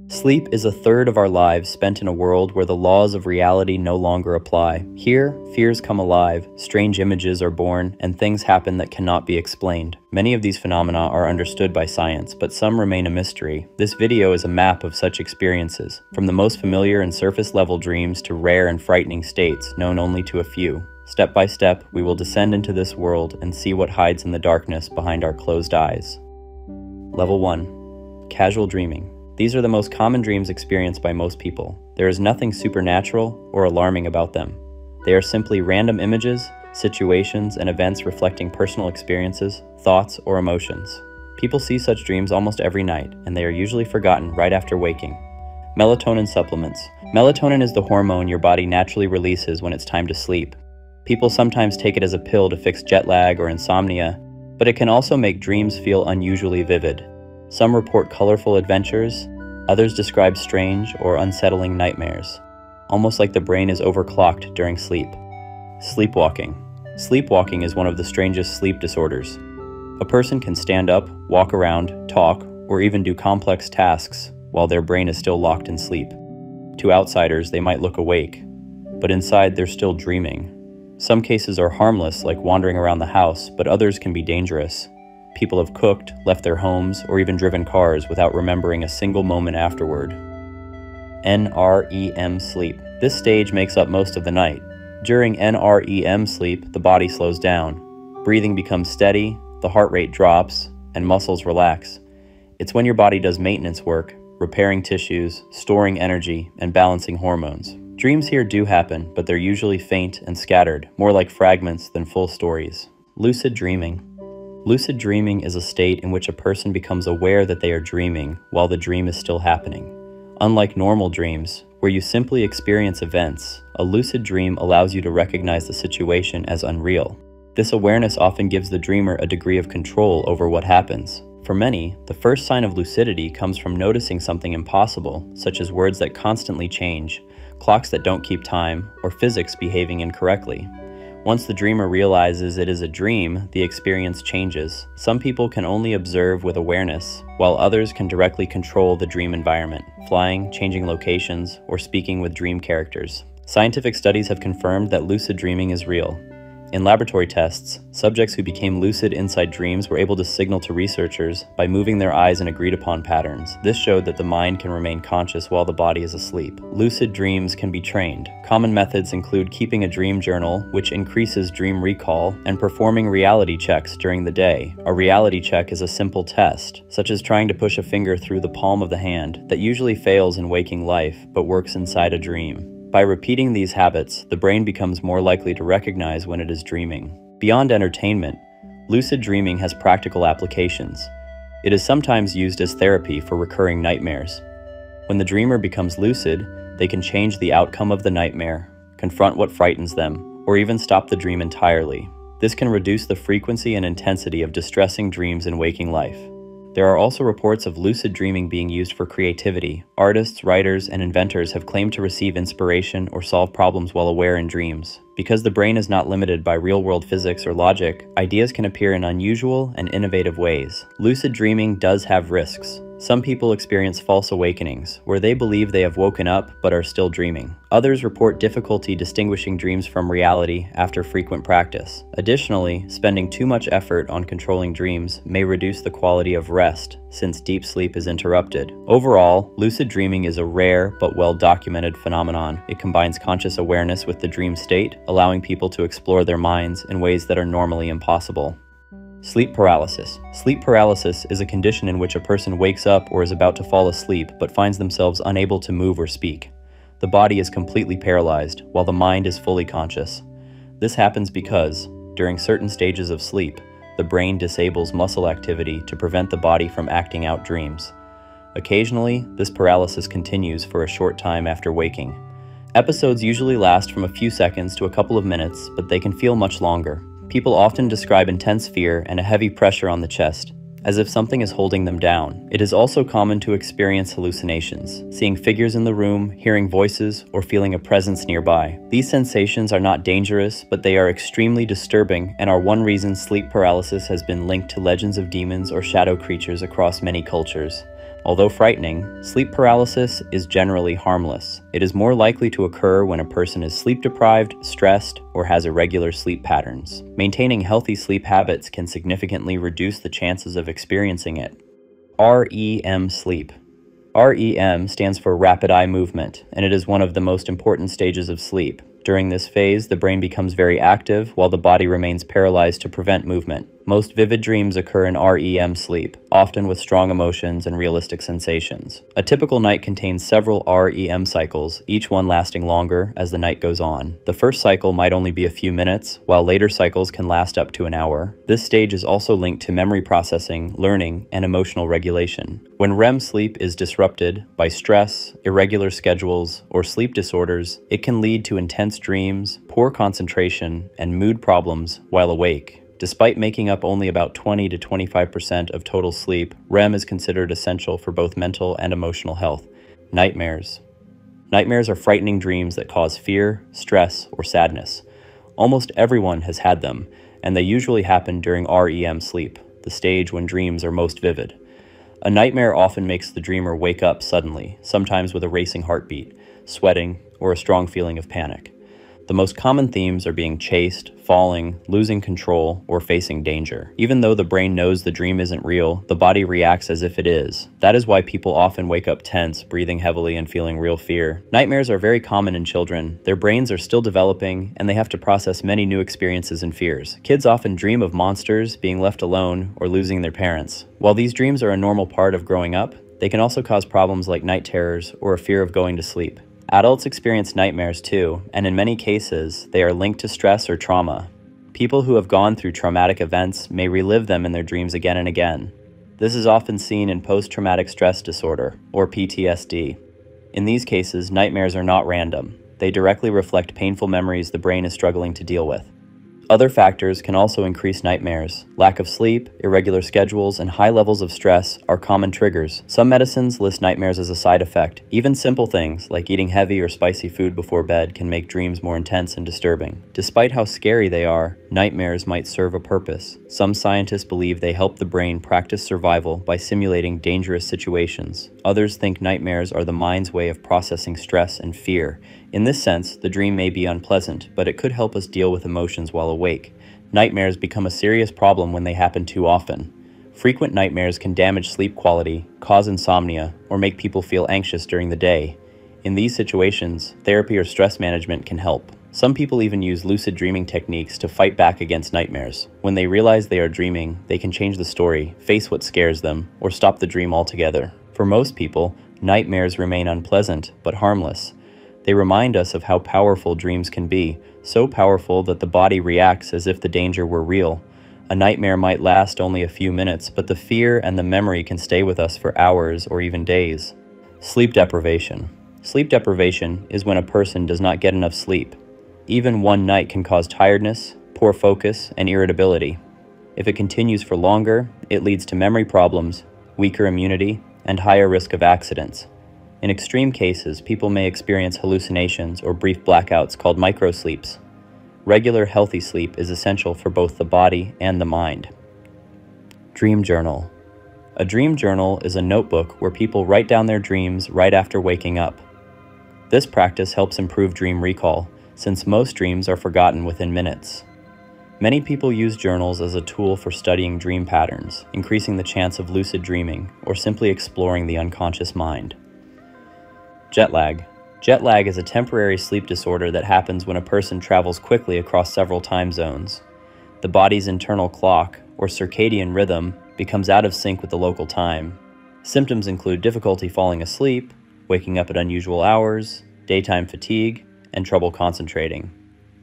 Sleep is a third of our lives spent in a world where the laws of reality no longer apply. Here, fears come alive, strange images are born, and things happen that cannot be explained. Many of these phenomena are understood by science, but some remain a mystery. This video is a map of such experiences, from the most familiar and surface-level dreams to rare and frightening states known only to a few. Step by step, we will descend into this world and see what hides in the darkness behind our closed eyes. Level 1. Casual dreaming. These are the most common dreams experienced by most people. There is nothing supernatural or alarming about them. They are simply random images, situations, and events reflecting personal experiences, thoughts, or emotions. People see such dreams almost every night, and they are usually forgotten right after waking. Melatonin supplements. Melatonin is the hormone your body naturally releases when it's time to sleep. People sometimes take it as a pill to fix jet lag or insomnia, but it can also make dreams feel unusually vivid. Some report colorful adventures, others describe strange or unsettling nightmares, almost like the brain is overclocked during sleep. Sleepwalking. Sleepwalking is one of the strangest sleep disorders. A person can stand up, walk around, talk, or even do complex tasks while their brain is still locked in sleep. To outsiders, they might look awake, but inside they're still dreaming. Some cases are harmless, like wandering around the house, but others can be dangerous. People have cooked, left their homes, or even driven cars without remembering a single moment afterward. NREM Sleep. This stage makes up most of the night. During NREM sleep, the body slows down. Breathing becomes steady, the heart rate drops, and muscles relax. It's when your body does maintenance work, repairing tissues, storing energy, and balancing hormones. Dreams here do happen, but they're usually faint and scattered, more like fragments than full stories. Lucid Dreaming. Lucid dreaming is a state in which a person becomes aware that they are dreaming while the dream is still happening. Unlike normal dreams, where you simply experience events, a lucid dream allows you to recognize the situation as unreal. This awareness often gives the dreamer a degree of control over what happens. For many, the first sign of lucidity comes from noticing something impossible, such as words that constantly change, clocks that don't keep time, or physics behaving incorrectly. Once the dreamer realizes it is a dream, the experience changes. Some people can only observe with awareness, while others can directly control the dream environment, flying, changing locations, or speaking with dream characters. Scientific studies have confirmed that lucid dreaming is real. In laboratory tests, subjects who became lucid inside dreams were able to signal to researchers by moving their eyes in agreed-upon patterns. This showed that the mind can remain conscious while the body is asleep. Lucid dreams can be trained. Common methods include keeping a dream journal, which increases dream recall, and performing reality checks during the day. A reality check is a simple test, such as trying to push a finger through the palm of the hand, that usually fails in waking life, but works inside a dream. By repeating these habits, the brain becomes more likely to recognize when it is dreaming. Beyond entertainment, lucid dreaming has practical applications. It is sometimes used as therapy for recurring nightmares. When the dreamer becomes lucid, they can change the outcome of the nightmare, confront what frightens them, or even stop the dream entirely. This can reduce the frequency and intensity of distressing dreams in waking life. There are also reports of lucid dreaming being used for creativity. Artists, writers, and inventors have claimed to receive inspiration or solve problems while aware in dreams. Because the brain is not limited by real-world physics or logic, ideas can appear in unusual and innovative ways. Lucid dreaming does have risks. Some people experience false awakenings, where they believe they have woken up but are still dreaming. Others report difficulty distinguishing dreams from reality after frequent practice. Additionally, spending too much effort on controlling dreams may reduce the quality of rest, since deep sleep is interrupted. Overall, lucid dreaming is a rare but well-documented phenomenon. It combines conscious awareness with the dream state, allowing people to explore their minds in ways that are normally impossible. Sleep paralysis. Sleep paralysis is a condition in which a person wakes up or is about to fall asleep but finds themselves unable to move or speak. The body is completely paralyzed, while the mind is fully conscious. This happens because, during certain stages of sleep, the brain disables muscle activity to prevent the body from acting out dreams. Occasionally, this paralysis continues for a short time after waking. Episodes usually last from a few seconds to a couple of minutes, but they can feel much longer. People often describe intense fear and a heavy pressure on the chest, as if something is holding them down. It is also common to experience hallucinations, seeing figures in the room, hearing voices, or feeling a presence nearby. These sensations are not dangerous, but they are extremely disturbing and are one reason sleep paralysis has been linked to legends of demons or shadow creatures across many cultures. Although frightening, sleep paralysis is generally harmless. It is more likely to occur when a person is sleep-deprived, stressed, or has irregular sleep patterns. Maintaining healthy sleep habits can significantly reduce the chances of experiencing it. REM Sleep. REM stands for rapid eye movement, and it is one of the most important stages of sleep. During this phase, the brain becomes very active while the body remains paralyzed to prevent movement. Most vivid dreams occur in REM sleep, often with strong emotions and realistic sensations. A typical night contains several REM cycles, each one lasting longer as the night goes on. The first cycle might only be a few minutes, while later cycles can last up to an hour. This stage is also linked to memory processing, learning, and emotional regulation. When REM sleep is disrupted by stress, irregular schedules, or sleep disorders, it can lead to intense dreams, poor concentration, and mood problems while awake. Despite making up only about 20 to 25% of total sleep, REM is considered essential for both mental and emotional health. Nightmares. Nightmares are frightening dreams that cause fear, stress, or sadness. Almost everyone has had them, and they usually happen during REM sleep, the stage when dreams are most vivid. A nightmare often makes the dreamer wake up suddenly, sometimes with a racing heartbeat, sweating, or a strong feeling of panic. The most common themes are being chased, falling, losing control, or facing danger. Even though the brain knows the dream isn't real, the body reacts as if it is. That is why people often wake up tense, breathing heavily, and feeling real fear. Nightmares are very common in children. Their brains are still developing, and they have to process many new experiences and fears. Kids often dream of monsters, being left alone, or losing their parents. While these dreams are a normal part of growing up, they can also cause problems like night terrors or a fear of going to sleep. Adults experience nightmares too, and in many cases, they are linked to stress or trauma. People who have gone through traumatic events may relive them in their dreams again and again. This is often seen in post-traumatic stress disorder, or PTSD. In these cases, nightmares are not random. They directly reflect painful memories the brain is struggling to deal with. Other factors can also increase nightmares. Lack of sleep, irregular schedules, and high levels of stress are common triggers. Some medicines list nightmares as a side effect. Even simple things, like eating heavy or spicy food before bed, can make dreams more intense and disturbing. Despite how scary they are, nightmares might serve a purpose. Some scientists believe they help the brain practice survival by simulating dangerous situations. Others think nightmares are the mind's way of processing stress and fear. In this sense, the dream may be unpleasant, but it could help us deal with emotions while awake. Nightmares become a serious problem when they happen too often. Frequent nightmares can damage sleep quality, cause insomnia, or make people feel anxious during the day. In these situations, therapy or stress management can help. Some people even use lucid dreaming techniques to fight back against nightmares. When they realize they are dreaming, they can change the story, face what scares them, or stop the dream altogether. For most people, nightmares remain unpleasant, but harmless. They remind us of how powerful dreams can be, so powerful that the body reacts as if the danger were real. A nightmare might last only a few minutes, but the fear and the memory can stay with us for hours or even days. Sleep deprivation. Sleep deprivation is when a person does not get enough sleep. Even one night can cause tiredness, poor focus, and irritability. If it continues for longer, it leads to memory problems, weaker immunity, and higher risk of accidents. In extreme cases, people may experience hallucinations or brief blackouts called microsleeps. Regular, healthy sleep is essential for both the body and the mind. Dream journal. A dream journal is a notebook where people write down their dreams right after waking up. This practice helps improve dream recall, since most dreams are forgotten within minutes. Many people use journals as a tool for studying dream patterns, increasing the chance of lucid dreaming, or simply exploring the unconscious mind. Jet lag. Jet lag is a temporary sleep disorder that happens when a person travels quickly across several time zones. The body's internal clock, or circadian rhythm, becomes out of sync with the local time. Symptoms include difficulty falling asleep, waking up at unusual hours, daytime fatigue, and trouble concentrating.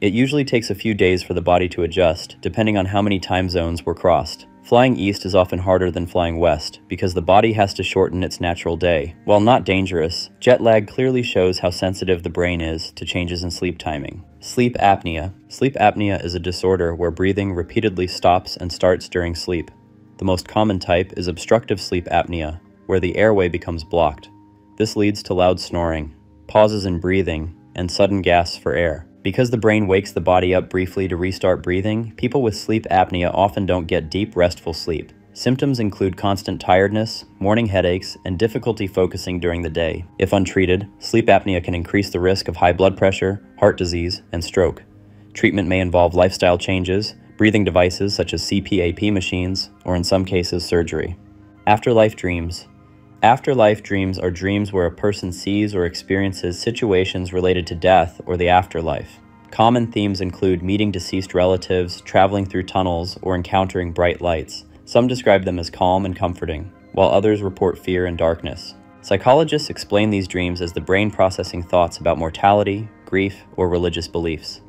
It usually takes a few days for the body to adjust, depending on how many time zones were crossed. Flying east is often harder than flying west, because the body has to shorten its natural day. While not dangerous, jet lag clearly shows how sensitive the brain is to changes in sleep timing. Sleep apnea. Sleep apnea is a disorder where breathing repeatedly stops and starts during sleep. The most common type is obstructive sleep apnea, where the airway becomes blocked. This leads to loud snoring, pauses in breathing, and sudden gasps for air. Because the brain wakes the body up briefly to restart breathing, people with sleep apnea often don't get deep, restful sleep. Symptoms include constant tiredness, morning headaches, and difficulty focusing during the day. If untreated, sleep apnea can increase the risk of high blood pressure, heart disease, and stroke. Treatment may involve lifestyle changes, breathing devices such as CPAP machines, or in some cases, surgery. Afterlife dreams. Afterlife dreams are dreams where a person sees or experiences situations related to death or the afterlife. Common themes include meeting deceased relatives, traveling through tunnels, or encountering bright lights. Some describe them as calm and comforting, while others report fear and darkness. Psychologists explain these dreams as the brain processing thoughts about mortality, grief, or religious beliefs.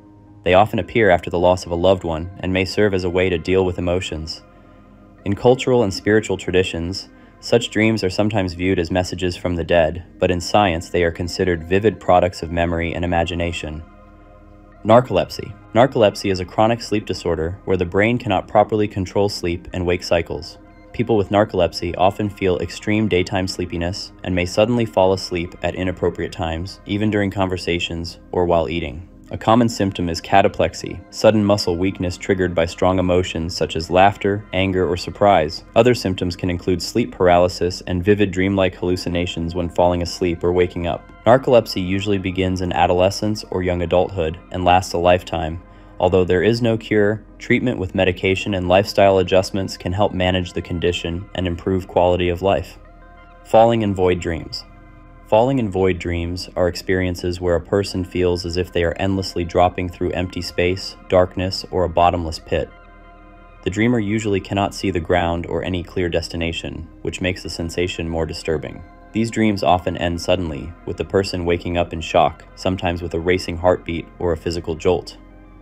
They often appear after the loss of a loved one and may serve as a way to deal with emotions. In cultural and spiritual traditions, such dreams are sometimes viewed as messages from the dead, but in science they are considered vivid products of memory and imagination. Narcolepsy. Narcolepsy is a chronic sleep disorder where the brain cannot properly control sleep and wake cycles. People with narcolepsy often feel extreme daytime sleepiness and may suddenly fall asleep at inappropriate times, even during conversations or while eating. A common symptom is cataplexy, sudden muscle weakness triggered by strong emotions such as laughter, anger, or surprise. Other symptoms can include sleep paralysis and vivid dreamlike hallucinations when falling asleep or waking up. Narcolepsy usually begins in adolescence or young adulthood and lasts a lifetime. Although there is no cure, treatment with medication and lifestyle adjustments can help manage the condition and improve quality of life. Falling in void dreams. Falling in void dreams are experiences where a person feels as if they are endlessly dropping through empty space, darkness, or a bottomless pit. The dreamer usually cannot see the ground or any clear destination, which makes the sensation more disturbing. These dreams often end suddenly, with the person waking up in shock, sometimes with a racing heartbeat or a physical jolt.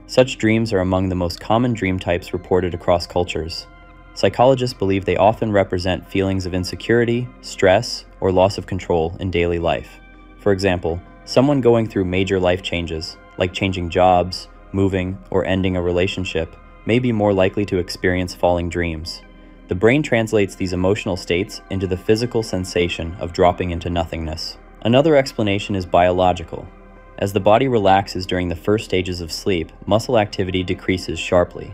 Such dreams are among the most common dream types reported across cultures. Psychologists believe they often represent feelings of insecurity, stress, or loss of control in daily life. For example, someone going through major life changes, like changing jobs, moving, or ending a relationship, may be more likely to experience falling dreams. The brain translates these emotional states into the physical sensation of dropping into nothingness. Another explanation is biological. As the body relaxes during the first stages of sleep, muscle activity decreases sharply.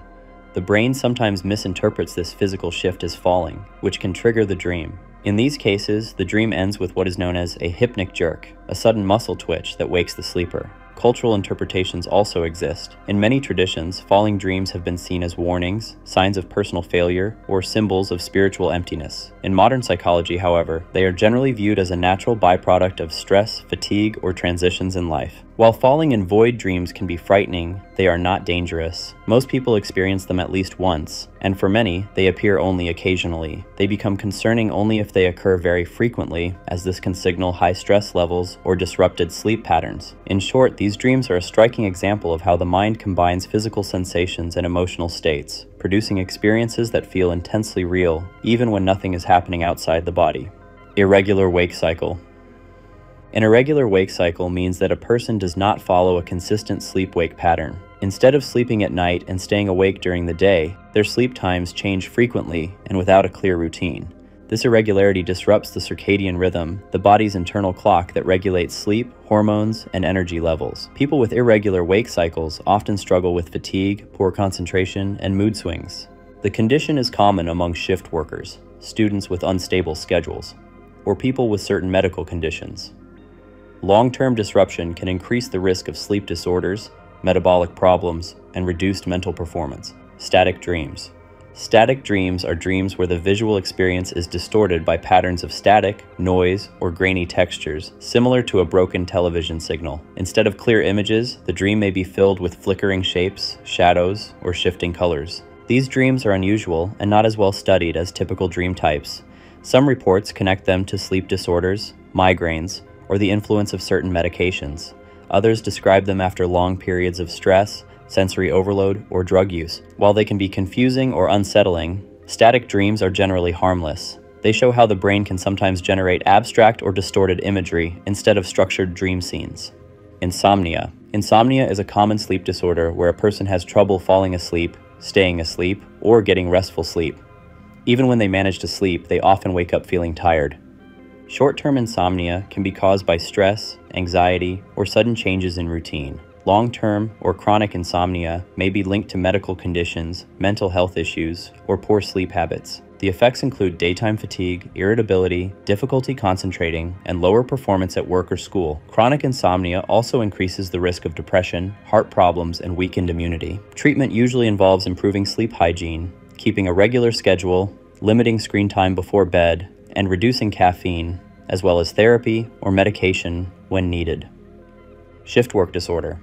The brain sometimes misinterprets this physical shift as falling, which can trigger the dream. In these cases, the dream ends with what is known as a hypnic jerk, a sudden muscle twitch that wakes the sleeper. Cultural interpretations also exist. In many traditions, falling dreams have been seen as warnings, signs of personal failure, or symbols of spiritual emptiness. In modern psychology, however, they are generally viewed as a natural byproduct of stress, fatigue, or transitions in life. While falling in void dreams can be frightening, they are not dangerous. Most people experience them at least once, and for many, they appear only occasionally. They become concerning only if they occur very frequently, as this can signal high stress levels or disrupted sleep patterns. In short, these dreams are a striking example of how the mind combines physical sensations and emotional states, producing experiences that feel intensely real, even when nothing is happening outside the body. Irregular wake cycle. An irregular wake cycle means that a person does not follow a consistent sleep-wake pattern. Instead of sleeping at night and staying awake during the day, their sleep times change frequently and without a clear routine. This irregularity disrupts the circadian rhythm, the body's internal clock that regulates sleep, hormones, and energy levels. People with irregular wake cycles often struggle with fatigue, poor concentration, and mood swings. The condition is common among shift workers, students with unstable schedules, or people with certain medical conditions. Long-term disruption can increase the risk of sleep disorders, metabolic problems, and reduced mental performance. Static dreams. Static dreams are dreams where the visual experience is distorted by patterns of static, noise, or grainy textures, similar to a broken television signal. Instead of clear images, the dream may be filled with flickering shapes, shadows, or shifting colors. These dreams are unusual and not as well studied as typical dream types. Some reports connect them to sleep disorders, migraines, or the influence of certain medications. Others describe them after long periods of stress, sensory overload, or drug use. While they can be confusing or unsettling, static dreams are generally harmless. They show how the brain can sometimes generate abstract or distorted imagery instead of structured dream scenes. Insomnia. Insomnia is a common sleep disorder where a person has trouble falling asleep, staying asleep, or getting restful sleep. Even when they manage to sleep, they often wake up feeling tired. Short-term insomnia can be caused by stress, anxiety, or sudden changes in routine. Long-term or chronic insomnia may be linked to medical conditions, mental health issues, or poor sleep habits. The effects include daytime fatigue, irritability, difficulty concentrating, and lower performance at work or school. Chronic insomnia also increases the risk of depression, heart problems, and weakened immunity. Treatment usually involves improving sleep hygiene, keeping a regular schedule, limiting screen time before bed, and reducing caffeine, as well as therapy or medication when needed. Shift work disorder.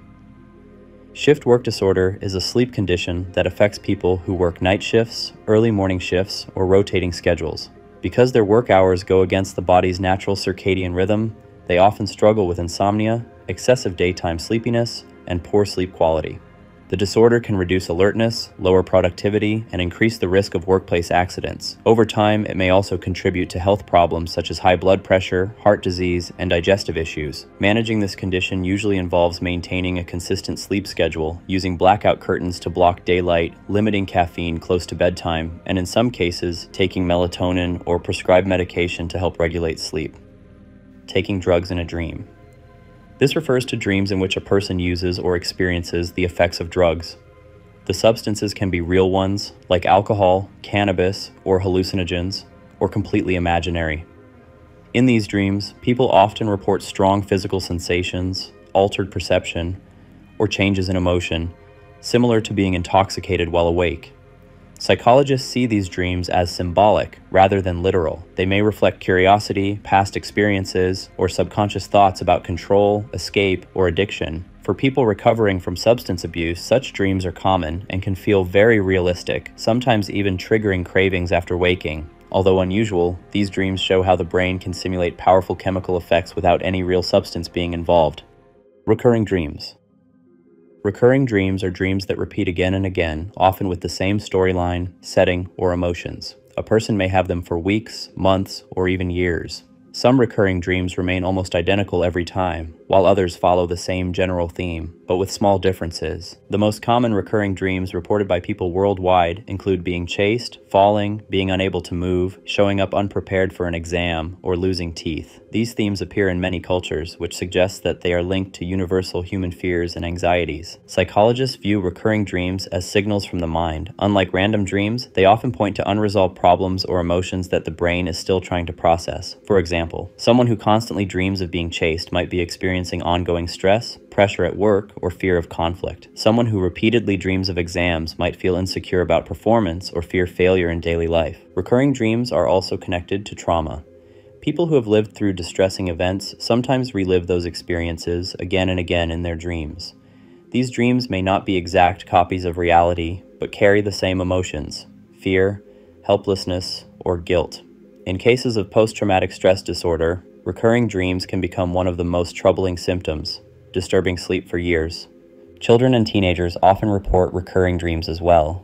Shift work disorder is a sleep condition that affects people who work night shifts, early morning shifts, or rotating schedules. Because their work hours go against the body's natural circadian rhythm, they often struggle with insomnia, excessive daytime sleepiness, and poor sleep quality. The disorder can reduce alertness, lower productivity, and increase the risk of workplace accidents. Over time, it may also contribute to health problems such as high blood pressure, heart disease, and digestive issues. Managing this condition usually involves maintaining a consistent sleep schedule, using blackout curtains to block daylight, limiting caffeine close to bedtime, and in some cases, taking melatonin or prescribed medication to help regulate sleep. Taking drugs in a dream. This refers to dreams in which a person uses or experiences the effects of drugs. The substances can be real ones, like alcohol, cannabis, or hallucinogens, or completely imaginary. In these dreams, people often report strong physical sensations, altered perception, or changes in emotion, similar to being intoxicated while awake. Psychologists see these dreams as symbolic rather than literal. They may reflect curiosity, past experiences, or subconscious thoughts about control, escape, or addiction. For people recovering from substance abuse, such dreams are common and can feel very realistic, sometimes even triggering cravings after waking. Although unusual, these dreams show how the brain can simulate powerful chemical effects without any real substance being involved. Recurring dreams. Recurring dreams are dreams that repeat again and again, often with the same storyline, setting, or emotions. A person may have them for weeks, months, or even years. Some recurring dreams remain almost identical every time, while others follow the same general theme, but with small differences. The most common recurring dreams reported by people worldwide include being chased, falling, being unable to move, showing up unprepared for an exam, or losing teeth. These themes appear in many cultures, which suggests that they are linked to universal human fears and anxieties. Psychologists view recurring dreams as signals from the mind. Unlike random dreams, they often point to unresolved problems or emotions that the brain is still trying to process. For example, someone who constantly dreams of being chased might be experiencing ongoing stress, pressure at work, or fear of conflict. Someone who repeatedly dreams of exams might feel insecure about performance or fear failure in daily life. Recurring dreams are also connected to trauma. People who have lived through distressing events sometimes relive those experiences again and again in their dreams. These dreams may not be exact copies of reality, but carry the same emotions: fear, helplessness, or guilt. In cases of post-traumatic stress disorder, recurring dreams can become one of the most troubling symptoms, disturbing sleep for years. Children and teenagers often report recurring dreams as well.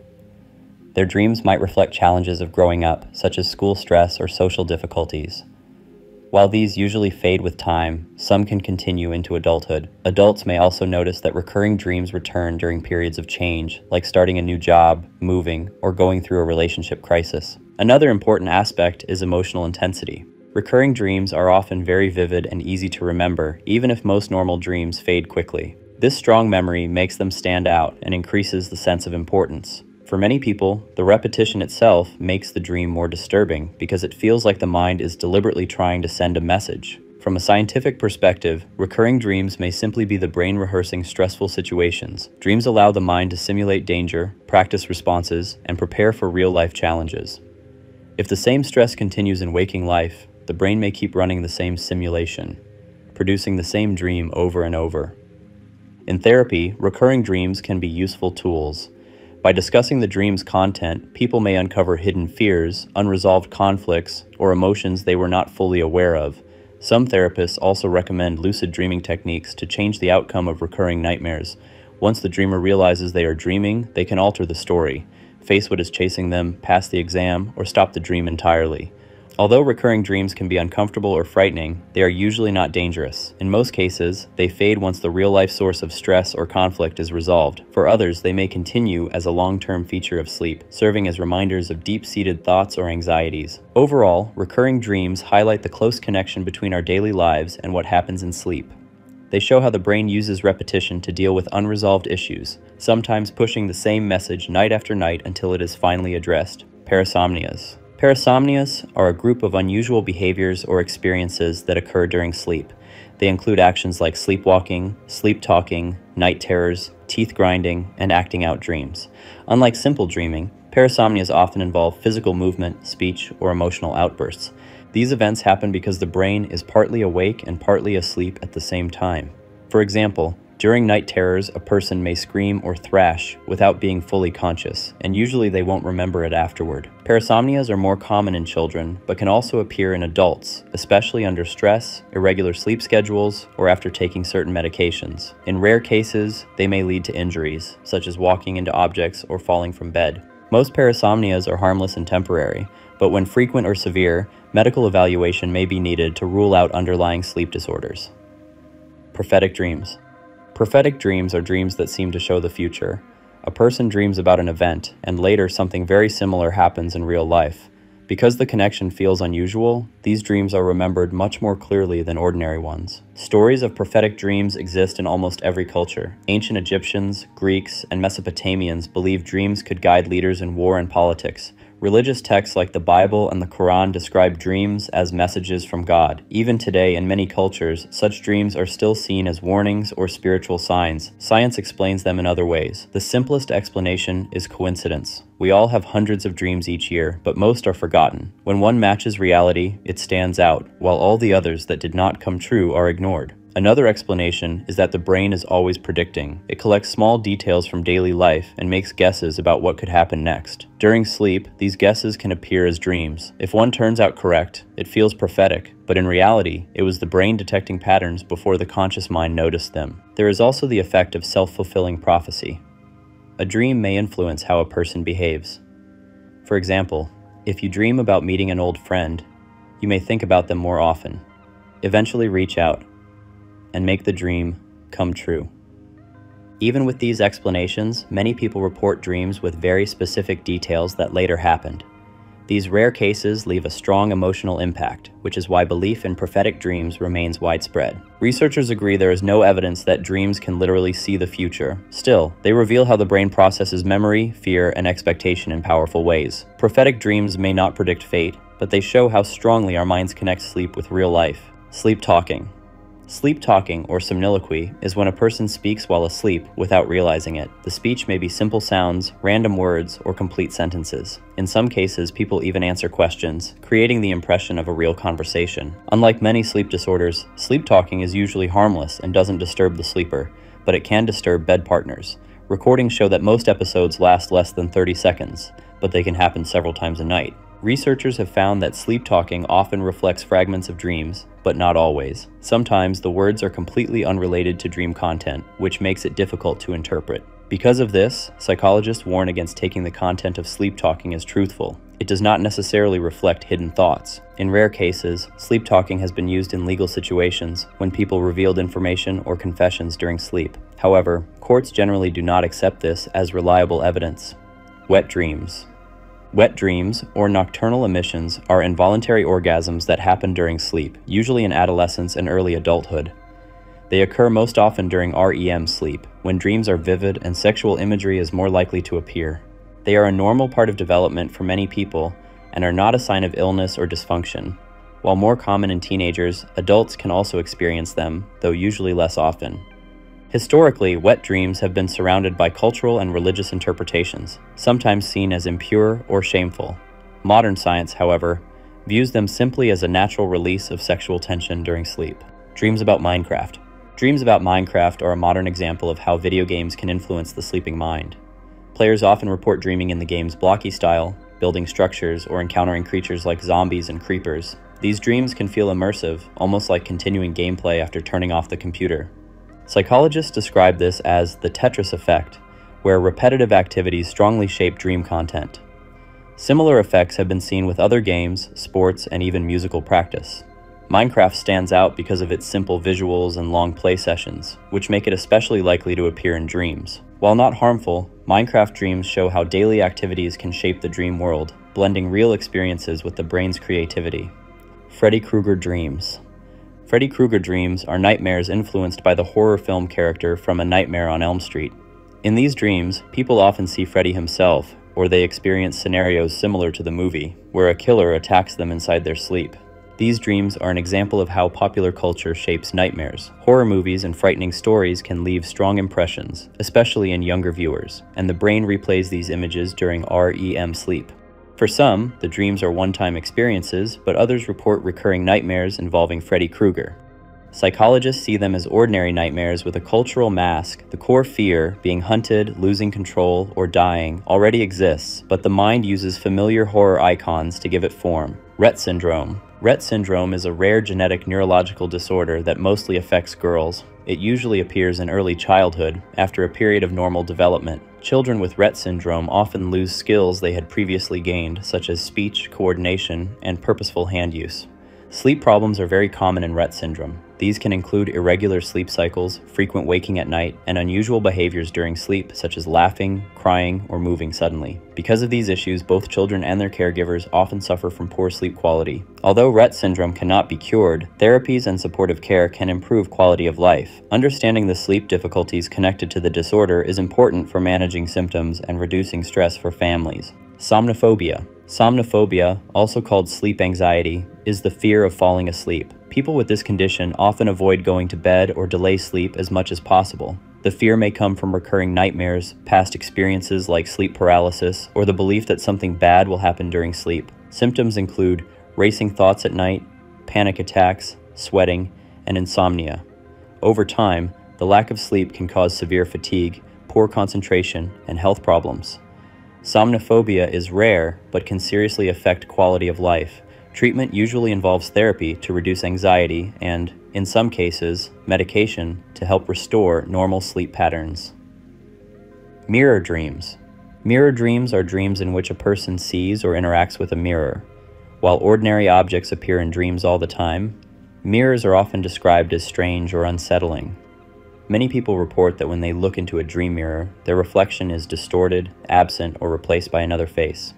Their dreams might reflect challenges of growing up, such as school stress or social difficulties. While these usually fade with time, some can continue into adulthood. Adults may also notice that recurring dreams return during periods of change, like starting a new job, moving, or going through a relationship crisis. Another important aspect is emotional intensity. Recurring dreams are often very vivid and easy to remember, even if most normal dreams fade quickly. This strong memory makes them stand out and increases the sense of importance. For many people, the repetition itself makes the dream more disturbing because it feels like the mind is deliberately trying to send a message. From a scientific perspective, recurring dreams may simply be the brain rehearsing stressful situations. Dreams allow the mind to simulate danger, practice responses, and prepare for real-life challenges. If the same stress continues in waking life, the brain may keep running the same simulation, producing the same dream over and over. In therapy, recurring dreams can be useful tools. By discussing the dream's content, people may uncover hidden fears, unresolved conflicts, or emotions they were not fully aware of. Some therapists also recommend lucid dreaming techniques to change the outcome of recurring nightmares. Once the dreamer realizes they are dreaming, they can alter the story, face what is chasing them, pass the exam, or stop the dream entirely. Although recurring dreams can be uncomfortable or frightening, they are usually not dangerous. In most cases, they fade once the real-life source of stress or conflict is resolved. For others, they may continue as a long-term feature of sleep, serving as reminders of deep-seated thoughts or anxieties. Overall, recurring dreams highlight the close connection between our daily lives and what happens in sleep. They show how the brain uses repetition to deal with unresolved issues, sometimes pushing the same message night after night until it is finally addressed. Parasomnias. Parasomnias are a group of unusual behaviors or experiences that occur during sleep. They include actions like sleepwalking, sleep talking, night terrors, teeth grinding, and acting out dreams. Unlike simple dreaming, parasomnias often involve physical movement, speech, or emotional outbursts. These events happen because the brain is partly awake and partly asleep at the same time. For example, during night terrors, a person may scream or thrash without being fully conscious, and usually they won't remember it afterward. Parasomnias are more common in children, but can also appear in adults, especially under stress, irregular sleep schedules, or after taking certain medications. In rare cases, they may lead to injuries, such as walking into objects or falling from bed. Most parasomnias are harmless and temporary, but when frequent or severe, medical evaluation may be needed to rule out underlying sleep disorders. Prophetic dreams. Prophetic dreams are dreams that seem to show the future. A person dreams about an event, and later something very similar happens in real life. Because the connection feels unusual, these dreams are remembered much more clearly than ordinary ones. Stories of prophetic dreams exist in almost every culture. Ancient Egyptians, Greeks, and Mesopotamians believed dreams could guide leaders in war and politics. Religious texts like the Bible and the Quran describe dreams as messages from God. Even today, in many cultures, such dreams are still seen as warnings or spiritual signs. Science explains them in other ways. The simplest explanation is coincidence. We all have hundreds of dreams each year, but most are forgotten. When one matches reality, it stands out, while all the others that did not come true are ignored. Another explanation is that the brain is always predicting. It collects small details from daily life and makes guesses about what could happen next. During sleep, these guesses can appear as dreams. If one turns out correct, it feels prophetic, but in reality, it was the brain detecting patterns before the conscious mind noticed them. There is also the effect of self-fulfilling prophecy. A dream may influence how a person behaves. For example, if you dream about meeting an old friend, you may think about them more often, eventually reach out, and make the dream come true. Even with these explanations, many people report dreams with very specific details that later happened. These rare cases leave a strong emotional impact, which is why belief in prophetic dreams remains widespread. Researchers agree there is no evidence that dreams can literally see the future. Still, they reveal how the brain processes memory, fear, and expectation in powerful ways. Prophetic dreams may not predict fate, but they show how strongly our minds connect sleep with real life. Sleep talking. Sleep talking, or somniloquy, is when a person speaks while asleep without realizing it. The speech may be simple sounds, random words, or complete sentences. In some cases, people even answer questions, creating the impression of a real conversation. Unlike many sleep disorders, sleep talking is usually harmless and doesn't disturb the sleeper, but it can disturb bed partners. Recordings show that most episodes last less than 30 seconds, but they can happen several times a night. Researchers have found that sleep talking often reflects fragments of dreams, but not always. Sometimes the words are completely unrelated to dream content, which makes it difficult to interpret. Because of this, psychologists warn against taking the content of sleep talking as truthful. It does not necessarily reflect hidden thoughts. In rare cases, sleep talking has been used in legal situations when people revealed information or confessions during sleep. However, courts generally do not accept this as reliable evidence. Wet dreams. Wet dreams, or nocturnal emissions, are involuntary orgasms that happen during sleep, usually in adolescence and early adulthood. They occur most often during REM sleep, when dreams are vivid and sexual imagery is more likely to appear. They are a normal part of development for many people and are not a sign of illness or dysfunction. While more common in teenagers, adults can also experience them, though usually less often. Historically, wet dreams have been surrounded by cultural and religious interpretations, sometimes seen as impure or shameful. Modern science, however, views them simply as a natural release of sexual tension during sleep. Dreams about Minecraft. Dreams about Minecraft are a modern example of how video games can influence the sleeping mind. Players often report dreaming in the game's blocky style, building structures, or encountering creatures like zombies and creepers. These dreams can feel immersive, almost like continuing gameplay after turning off the computer. Psychologists describe this as the Tetris effect, where repetitive activities strongly shape dream content. Similar effects have been seen with other games, sports, and even musical practice. Minecraft stands out because of its simple visuals and long play sessions, which make it especially likely to appear in dreams. While not harmful, Minecraft dreams show how daily activities can shape the dream world, blending real experiences with the brain's creativity. Freddy Krueger dreams. Freddy Krueger dreams are nightmares influenced by the horror film character from A Nightmare on Elm Street. In these dreams, people often see Freddy himself, or they experience scenarios similar to the movie, where a killer attacks them inside their sleep. These dreams are an example of how popular culture shapes nightmares. Horror movies and frightening stories can leave strong impressions, especially in younger viewers, and the brain replays these images during REM sleep. For some, the dreams are one-time experiences, but others report recurring nightmares involving Freddy Krueger. Psychologists see them as ordinary nightmares with a cultural mask. The core fear, being hunted, losing control, or dying, already exists, but the mind uses familiar horror icons to give it form. Rett Syndrome. Rett Syndrome is a rare genetic neurological disorder that mostly affects girls. It usually appears in early childhood, after a period of normal development. Children with Rett Syndrome often lose skills they had previously gained, such as speech, coordination, and purposeful hand use. Sleep problems are very common in Rett Syndrome. These can include irregular sleep cycles, frequent waking at night, and unusual behaviors during sleep, such as laughing, crying, or moving suddenly. Because of these issues, both children and their caregivers often suffer from poor sleep quality. Although Rett Syndrome cannot be cured, therapies and supportive care can improve quality of life. Understanding the sleep difficulties connected to the disorder is important for managing symptoms and reducing stress for families. Somniphobia. Somniphobia, also called sleep anxiety, is the fear of falling asleep. People with this condition often avoid going to bed or delay sleep as much as possible. The fear may come from recurring nightmares, past experiences like sleep paralysis, or the belief that something bad will happen during sleep. Symptoms include racing thoughts at night, panic attacks, sweating, and insomnia. Over time, the lack of sleep can cause severe fatigue, poor concentration, and health problems. Somniphobia is rare, but can seriously affect quality of life. Treatment usually involves therapy to reduce anxiety and, in some cases, medication to help restore normal sleep patterns. Mirror dreams. Mirror dreams are dreams in which a person sees or interacts with a mirror. While ordinary objects appear in dreams all the time, mirrors are often described as strange or unsettling. Many people report that when they look into a dream mirror, their reflection is distorted, absent, or replaced by another face.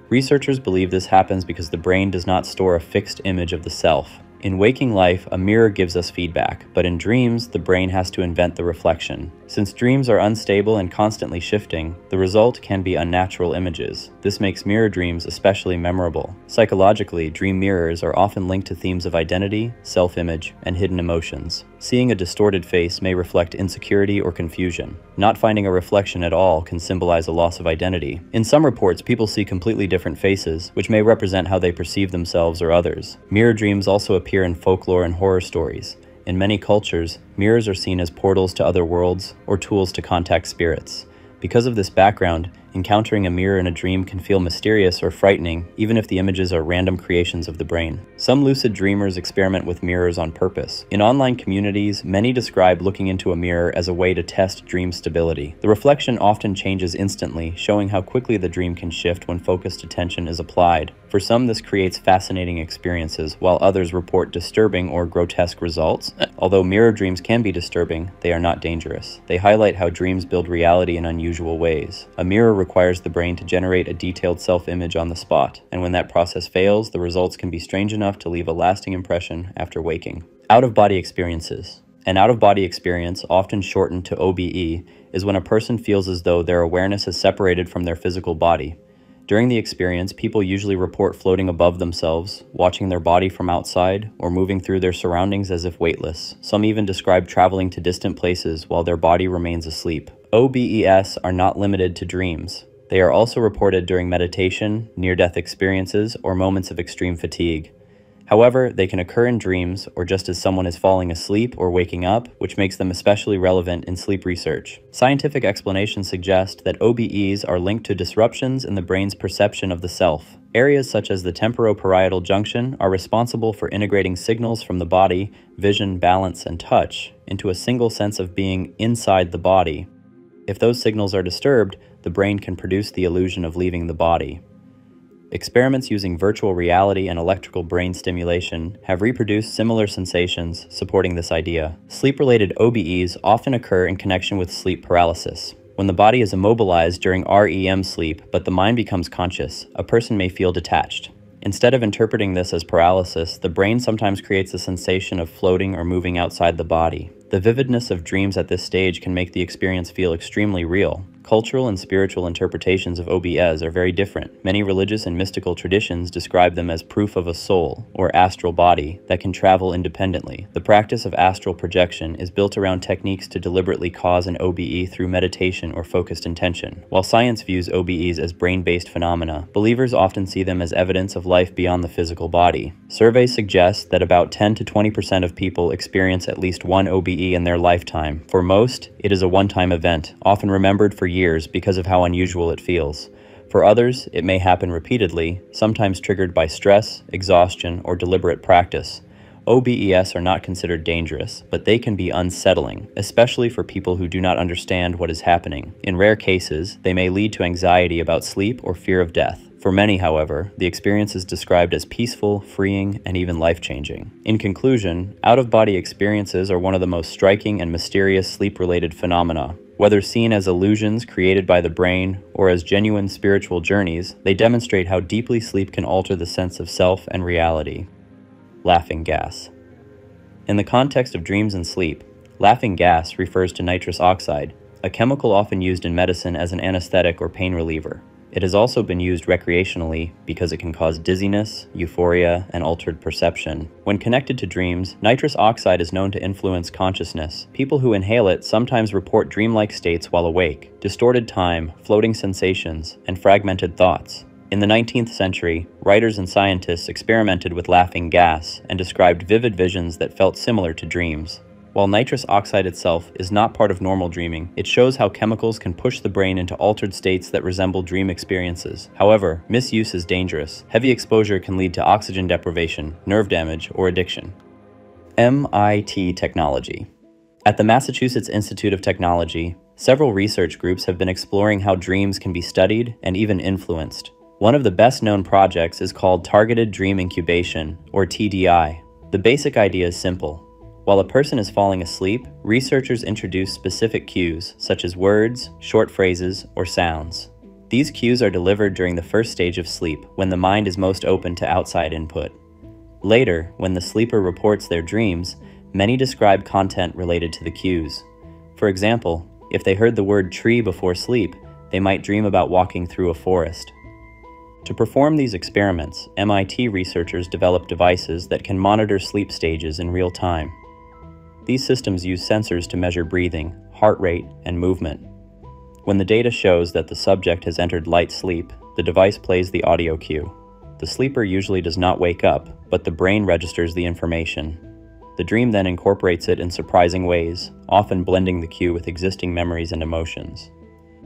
Researchers believe this happens because the brain does not store a fixed image of the self. In waking life, a mirror gives us feedback, but in dreams, the brain has to invent the reflection. Since dreams are unstable and constantly shifting, the result can be unnatural images. This makes mirror dreams especially memorable. Psychologically, dream mirrors are often linked to themes of identity, self-image, and hidden emotions. Seeing a distorted face may reflect insecurity or confusion. Not finding a reflection at all can symbolize a loss of identity. In some reports, people see completely different faces, which may represent how they perceive themselves or others. Mirror dreams also appear in folklore and horror stories. In many cultures, mirrors are seen as portals to other worlds or tools to contact spirits. Because of this background, encountering a mirror in a dream can feel mysterious or frightening, even if the images are random creations of the brain. Some lucid dreamers experiment with mirrors on purpose. In online communities, many describe looking into a mirror as a way to test dream stability. The reflection often changes instantly, showing how quickly the dream can shift when focused attention is applied. For some, this creates fascinating experiences, while others report disturbing or grotesque results. Although mirror dreams can be disturbing, they are not dangerous. They highlight how dreams build reality in unusual ways. A mirror requires the brain to generate a detailed self-image on the spot, and when that process fails, the results can be strange enough to leave a lasting impression after waking. Out-of-body experiences. An out-of-body experience, often shortened to OBE, is when a person feels as though their awareness is separated from their physical body. During the experience, people usually report floating above themselves, watching their body from outside, or moving through their surroundings as if weightless. Some even describe traveling to distant places while their body remains asleep. OBES are not limited to dreams. They are also reported during meditation, near-death experiences, or moments of extreme fatigue. However, they can occur in dreams or just as someone is falling asleep or waking up, which makes them especially relevant in sleep research. Scientific explanations suggest that OBEs are linked to disruptions in the brain's perception of the self. Areas such as the temporoparietal junction are responsible for integrating signals from the body, vision, balance, and touch into a single sense of being inside the body. If those signals are disturbed, the brain can produce the illusion of leaving the body. Experiments using virtual reality and electrical brain stimulation have reproduced similar sensations, supporting this idea. Sleep-related OBEs often occur in connection with sleep paralysis. When the body is immobilized during REM sleep, but the mind becomes conscious, a person may feel detached. Instead of interpreting this as paralysis, the brain sometimes creates a sensation of floating or moving outside the body. The vividness of dreams at this stage can make the experience feel extremely real. Cultural and spiritual interpretations of OBS are very different. Many religious and mystical traditions describe them as proof of a soul, or astral body, that can travel independently. The practice of astral projection is built around techniques to deliberately cause an OBE through meditation or focused intention. While science views OBEs as brain-based phenomena, believers often see them as evidence of life beyond the physical body. Surveys suggest that about 10 to 20% of people experience at least one OBE in their lifetime. For most, it is a one-time event, often remembered for years because of how unusual it feels. For others, it may happen repeatedly, sometimes triggered by stress, exhaustion, or deliberate practice. OBES are not considered dangerous, but they can be unsettling, especially for people who do not understand what is happening. In rare cases, they may lead to anxiety about sleep or fear of death. For many, however, the experience is described as peaceful, freeing, and even life-changing. In conclusion, out-of-body experiences are one of the most striking and mysterious sleep-related phenomena. Whether seen as illusions created by the brain or as genuine spiritual journeys, they demonstrate how deeply sleep can alter the sense of self and reality. Laughing gas. In the context of dreams and sleep, laughing gas refers to nitrous oxide, a chemical often used in medicine as an anesthetic or pain reliever. It has also been used recreationally because it can cause dizziness, euphoria, and altered perception. When connected to dreams, nitrous oxide is known to influence consciousness. People who inhale it sometimes report dreamlike states while awake, distorted time, floating sensations, and fragmented thoughts. In the 19th century, writers and scientists experimented with laughing gas and described vivid visions that felt similar to dreams. While nitrous oxide itself is not part of normal dreaming, it shows how chemicals can push the brain into altered states that resemble dream experiences. However, misuse is dangerous. Heavy exposure can lead to oxygen deprivation, nerve damage, or addiction. MIT technology. At the Massachusetts Institute of Technology, several research groups have been exploring how dreams can be studied and even influenced. One of the best-known projects is called Targeted Dream Incubation, or TDI. The basic idea is simple. While a person is falling asleep, researchers introduce specific cues, such as words, short phrases, or sounds. These cues are delivered during the first stage of sleep, when the mind is most open to outside input. Later, when the sleeper reports their dreams, many describe content related to the cues. For example, if they heard the word tree before sleep, they might dream about walking through a forest. To perform these experiments, MIT researchers developed devices that can monitor sleep stages in real time. These systems use sensors to measure breathing, heart rate, and movement. When the data shows that the subject has entered light sleep, the device plays the audio cue. The sleeper usually does not wake up, but the brain registers the information. The dream then incorporates it in surprising ways, often blending the cue with existing memories and emotions.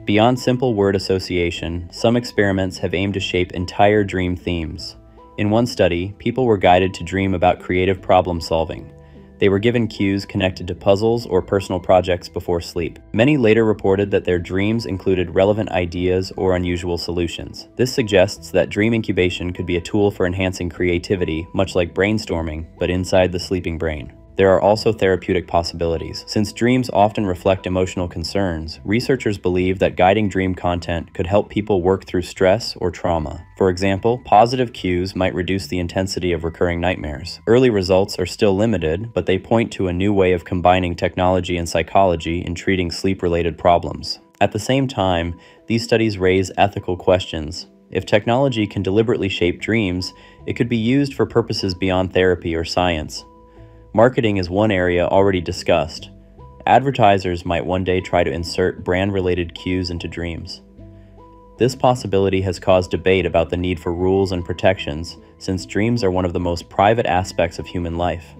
Beyond simple word association, some experiments have aimed to shape entire dream themes. In one study, people were guided to dream about creative problem solving. They were given cues connected to puzzles or personal projects before sleep. Many later reported that their dreams included relevant ideas or unusual solutions. This suggests that dream incubation could be a tool for enhancing creativity, much like brainstorming, but inside the sleeping brain. There are also therapeutic possibilities. Since dreams often reflect emotional concerns, researchers believe that guiding dream content could help people work through stress or trauma. For example, positive cues might reduce the intensity of recurring nightmares. Early results are still limited, but they point to a new way of combining technology and psychology in treating sleep-related problems. At the same time, these studies raise ethical questions. If technology can deliberately shape dreams, it could be used for purposes beyond therapy or science. Marketing is one area already discussed. Advertisers might one day try to insert brand-related cues into dreams. This possibility has caused debate about the need for rules and protections, since dreams are one of the most private aspects of human life.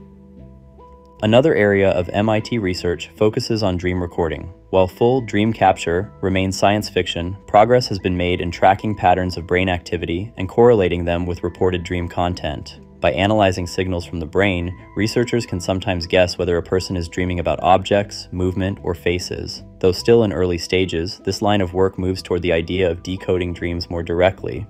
Another area of MIT research focuses on dream recording. While full dream capture remains science fiction, progress has been made in tracking patterns of brain activity and correlating them with reported dream content. By analyzing signals from the brain, researchers can sometimes guess whether a person is dreaming about objects, movement, or faces. Though still in early stages, this line of work moves toward the idea of decoding dreams more directly.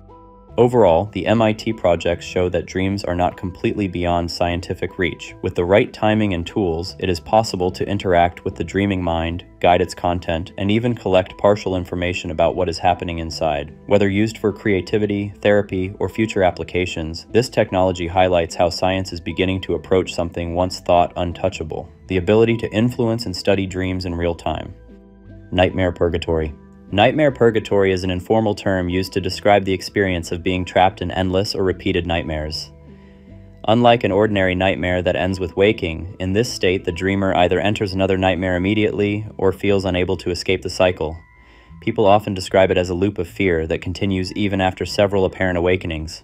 Overall, the MIT projects show that dreams are not completely beyond scientific reach. With the right timing and tools, it is possible to interact with the dreaming mind, guide its content, and even collect partial information about what is happening inside. Whether used for creativity, therapy, or future applications, this technology highlights how science is beginning to approach something once thought untouchable: the ability to influence and study dreams in real time. Nightmare purgatory. Nightmare purgatory is an informal term used to describe the experience of being trapped in endless or repeated nightmares. Unlike an ordinary nightmare that ends with waking, in this state the dreamer either enters another nightmare immediately or feels unable to escape the cycle. People often describe it as a loop of fear that continues even after several apparent awakenings.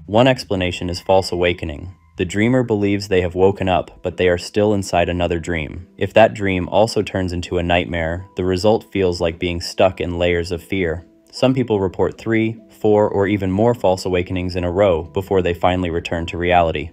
One explanation is false awakening. The dreamer believes they have woken up, but they are still inside another dream. If that dream also turns into a nightmare, the result feels like being stuck in layers of fear. Some people report 3, 4, or even more false awakenings in a row before they finally return to reality.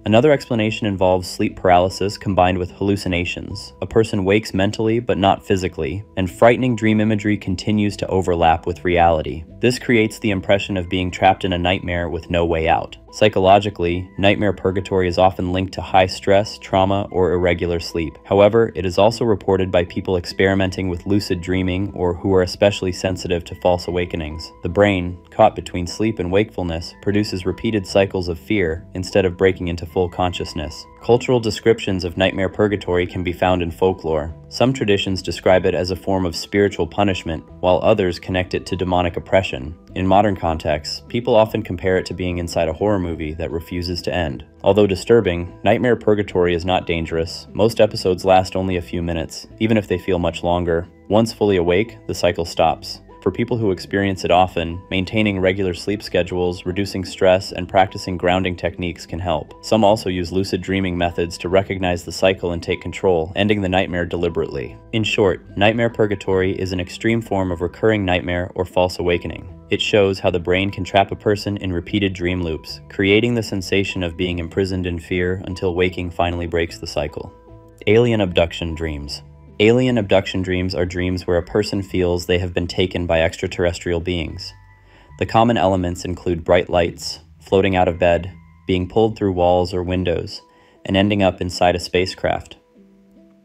Another explanation involves sleep paralysis combined with hallucinations. A person wakes mentally but not physically, and frightening dream imagery continues to overlap with reality. This creates the impression of being trapped in a nightmare with no way out. Psychologically, nightmare purgatory is often linked to high stress, trauma, or irregular sleep. However, it is also reported by people experimenting with lucid dreaming or who are especially sensitive to false awakenings. The brain, caught between sleep and wakefulness, produces repeated cycles of fear instead of breaking into full consciousness. Cultural descriptions of nightmare purgatory can be found in folklore. Some traditions describe it as a form of spiritual punishment, while others connect it to demonic oppression. In modern contexts, people often compare it to being inside a horror movie that refuses to end. Although disturbing, nightmare purgatory is not dangerous. Most episodes last only a few minutes, even if they feel much longer. Once fully awake, the cycle stops. For people who experience it often, maintaining regular sleep schedules, reducing stress, and practicing grounding techniques can help. Some also use lucid dreaming methods to recognize the cycle and take control, ending the nightmare deliberately. In short, nightmare purgatory is an extreme form of recurring nightmare or false awakening. It shows how the brain can trap a person in repeated dream loops, creating the sensation of being imprisoned in fear until waking finally breaks the cycle. Alien abduction dreams. Alien abduction dreams are dreams where a person feels they have been taken by extraterrestrial beings. The common elements include bright lights, floating out of bed, being pulled through walls or windows, and ending up inside a spacecraft.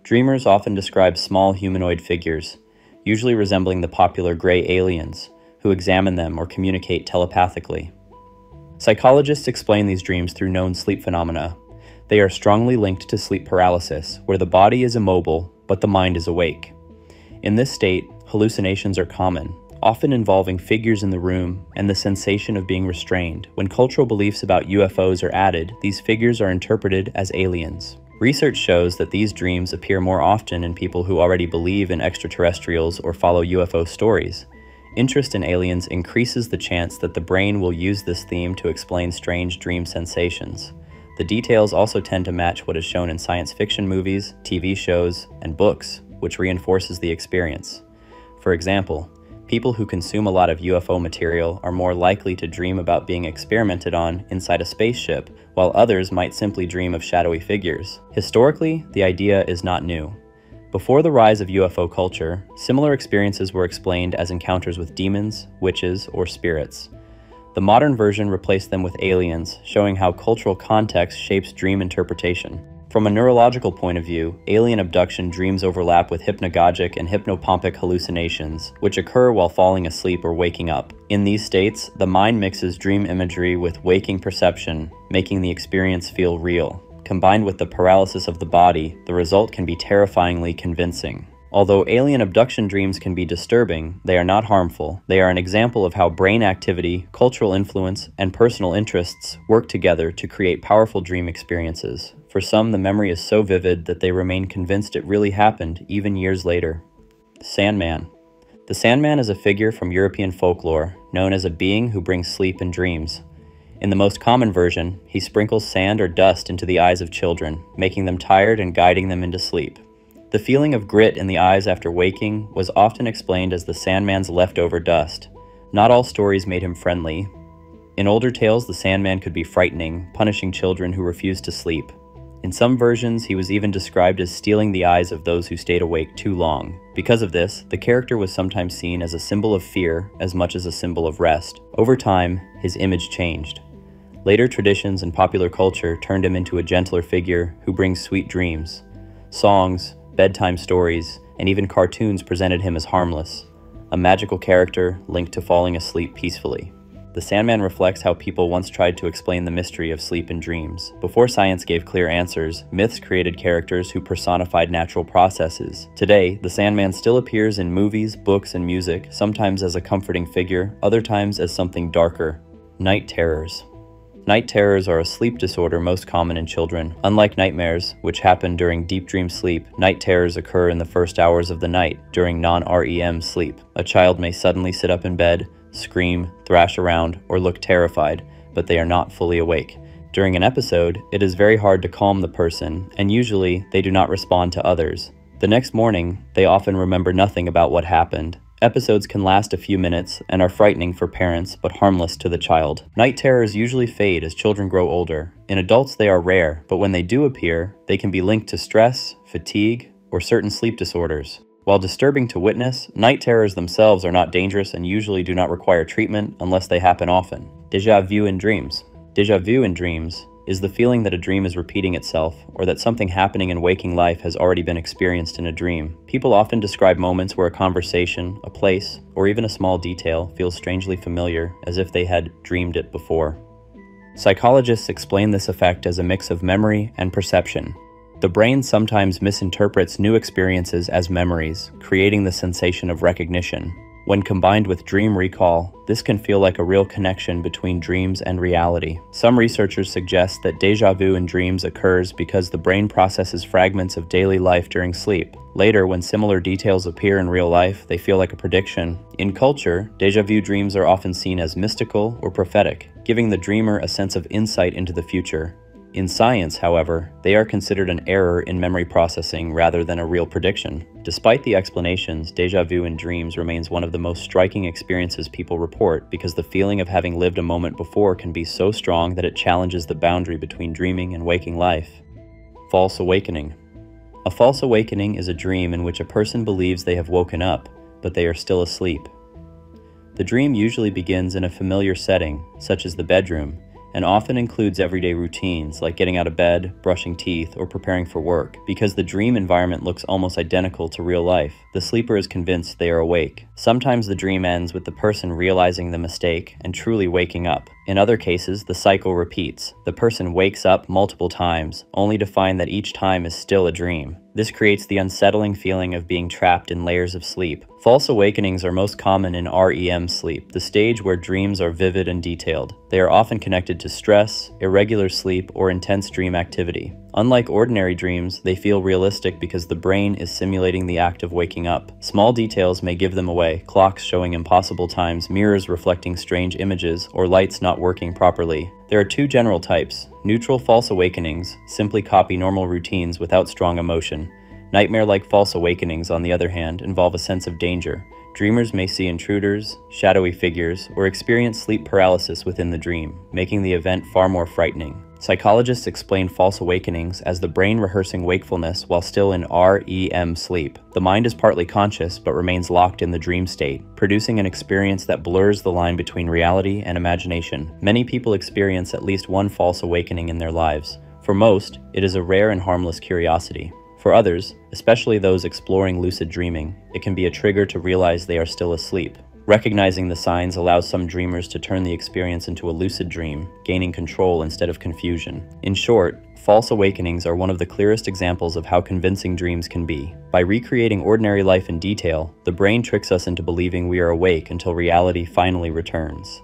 Dreamers often describe small humanoid figures, usually resembling the popular gray aliens, who examine them or communicate telepathically. Psychologists explain these dreams through known sleep phenomena. They are strongly linked to sleep paralysis, where the body is immobile, but the mind is awake. In this state, hallucinations are common, often involving figures in the room and the sensation of being restrained. When cultural beliefs about UFOs are added, these figures are interpreted as aliens. Research shows that these dreams appear more often in people who already believe in extraterrestrials or follow UFO stories. Interest in aliens increases the chance that the brain will use this theme to explain strange dream sensations. The details also tend to match what is shown in science fiction movies, TV shows, and books, which reinforces the experience. For example, people who consume a lot of UFO material are more likely to dream about being experimented on inside a spaceship, while others might simply dream of shadowy figures. Historically, the idea is not new. Before the rise of UFO culture, similar experiences were explained as encounters with demons, witches, or spirits. The modern version replaced them with aliens, showing how cultural context shapes dream interpretation. From a neurological point of view, alien abduction dreams overlap with hypnagogic and hypnopompic hallucinations, which occur while falling asleep or waking up. In these states, the mind mixes dream imagery with waking perception, making the experience feel real. Combined with the paralysis of the body, the result can be terrifyingly convincing. Although alien abduction dreams can be disturbing, they are not harmful. They are an example of how brain activity, cultural influence, and personal interests work together to create powerful dream experiences. For some, the memory is so vivid that they remain convinced it really happened, even years later. Sandman. The Sandman is a figure from European folklore, known as a being who brings sleep in dreams. In the most common version, he sprinkles sand or dust into the eyes of children, making them tired and guiding them into sleep. The feeling of grit in the eyes after waking was often explained as the Sandman's leftover dust. Not all stories made him friendly. In older tales, the Sandman could be frightening, punishing children who refused to sleep. In some versions, he was even described as stealing the eyes of those who stayed awake too long. Because of this, the character was sometimes seen as a symbol of fear as much as a symbol of rest. Over time, his image changed. Later traditions and popular culture turned him into a gentler figure who brings sweet dreams. Songs, bedtime stories, and even cartoons presented him as harmless, a magical character linked to falling asleep peacefully. The Sandman reflects how people once tried to explain the mystery of sleep and dreams. Before science gave clear answers, myths created characters who personified natural processes. Today, the Sandman still appears in movies, books, and music, sometimes as a comforting figure, other times as something darker. Night terrors. Night terrors are a sleep disorder most common in children. Unlike nightmares, which happen during deep dream sleep, night terrors occur in the first hours of the night, during non-REM sleep. A child may suddenly sit up in bed, scream, thrash around, or look terrified, but they are not fully awake. During an episode, it is very hard to calm the person, and usually they do not respond to others. The next morning, they often remember nothing about what happened. Episodes can last a few minutes and are frightening for parents, but harmless to the child. Night terrors usually fade as children grow older. In adults, they are rare, but when they do appear, they can be linked to stress, fatigue, or certain sleep disorders. While disturbing to witness, night terrors themselves are not dangerous and usually do not require treatment unless they happen often. Déjà vu in dreams. Déjà vu in dreams is the feeling that a dream is repeating itself, or that something happening in waking life has already been experienced in a dream. People often describe moments where a conversation, a place, or even a small detail feels strangely familiar, as if they had dreamed it before. Psychologists explain this effect as a mix of memory and perception. The brain sometimes misinterprets new experiences as memories, creating the sensation of recognition. When combined with dream recall, this can feel like a real connection between dreams and reality. Some researchers suggest that déjà vu in dreams occurs because the brain processes fragments of daily life during sleep. Later, when similar details appear in real life, they feel like a prediction. In culture, déjà vu dreams are often seen as mystical or prophetic, giving the dreamer a sense of insight into the future. In science, however, they are considered an error in memory processing rather than a real prediction. Despite the explanations, déjà vu in dreams remains one of the most striking experiences people report because the feeling of having lived a moment before can be so strong that it challenges the boundary between dreaming and waking life. False awakening. A false awakening is a dream in which a person believes they have woken up, but they are still asleep. The dream usually begins in a familiar setting, such as the bedroom, and often includes everyday routines like getting out of bed, brushing teeth, or preparing for work. Because the dream environment looks almost identical to real life, the sleeper is convinced they are awake. Sometimes the dream ends with the person realizing the mistake and truly waking up. In other cases, the cycle repeats. The person wakes up multiple times, only to find that each time is still a dream. This creates the unsettling feeling of being trapped in layers of sleep. False awakenings are most common in REM sleep, the stage where dreams are vivid and detailed. They are often connected to stress, irregular sleep, or intense dream activity. Unlike ordinary dreams, they feel realistic because the brain is simulating the act of waking up. Small details may give them away, clocks showing impossible times, mirrors reflecting strange images, or lights not working properly. There are two general types. Neutral false awakenings simply copy normal routines without strong emotion. Nightmare-like false awakenings, on the other hand, involve a sense of danger. Dreamers may see intruders, shadowy figures, or experience sleep paralysis within the dream, making the event far more frightening. Psychologists explain false awakenings as the brain rehearsing wakefulness while still in REM sleep. The mind is partly conscious but remains locked in the dream state, producing an experience that blurs the line between reality and imagination. Many people experience at least one false awakening in their lives. For most, it is a rare and harmless curiosity. For others, especially those exploring lucid dreaming, it can be a trigger to realize they are still asleep. Recognizing the signs allows some dreamers to turn the experience into a lucid dream, gaining control instead of confusion. In short, false awakenings are one of the clearest examples of how convincing dreams can be. By recreating ordinary life in detail, the brain tricks us into believing we are awake until reality finally returns.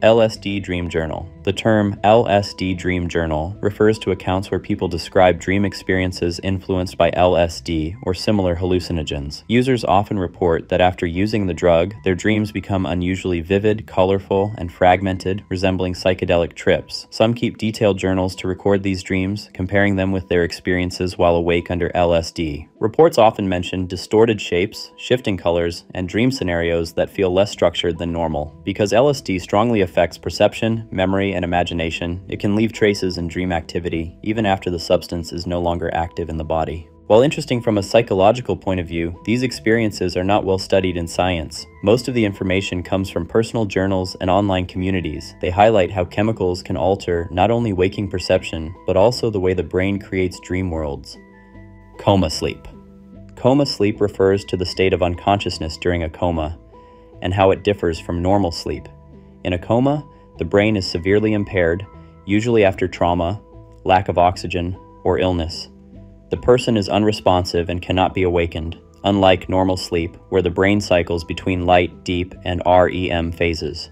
LSD Dream Journal. The term LSD Dream Journal refers to accounts where people describe dream experiences influenced by LSD or similar hallucinogens. Users often report that after using the drug, their dreams become unusually vivid, colorful, and fragmented, resembling psychedelic trips. Some keep detailed journals to record these dreams, comparing them with their experiences while awake under LSD. Reports often mention distorted shapes, shifting colors, and dream scenarios that feel less structured than normal. Because LSD strongly affects perception, memory, and imagination, it can leave traces in dream activity, even after the substance is no longer active in the body. While interesting from a psychological point of view, these experiences are not well studied in science. Most of the information comes from personal journals and online communities. They highlight how chemicals can alter not only waking perception, but also the way the brain creates dream worlds. Coma sleep. Coma sleep refers to the state of unconsciousness during a coma, and how it differs from normal sleep. In a coma, the brain is severely impaired, usually after trauma, lack of oxygen, or illness. The person is unresponsive and cannot be awakened, unlike normal sleep, where the brain cycles between light, deep, and REM phases.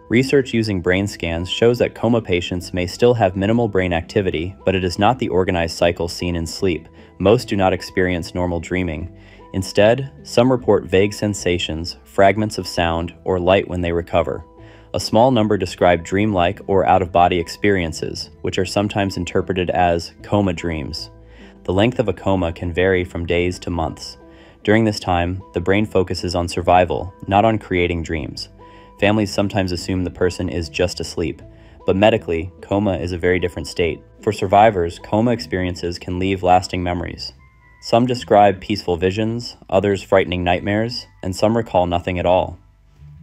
Research using brain scans shows that coma patients may still have minimal brain activity, but it is not the organized cycle seen in sleep. Most do not experience normal dreaming. Instead, some report vague sensations, fragments of sound, or light when they recover. A small number describe dreamlike or out-of-body experiences, which are sometimes interpreted as coma dreams. The length of a coma can vary from days to months. During this time, the brain focuses on survival, not on creating dreams. Families sometimes assume the person is just asleep, but medically, coma is a very different state. For survivors, coma experiences can leave lasting memories. Some describe peaceful visions, others frightening nightmares, and some recall nothing at all.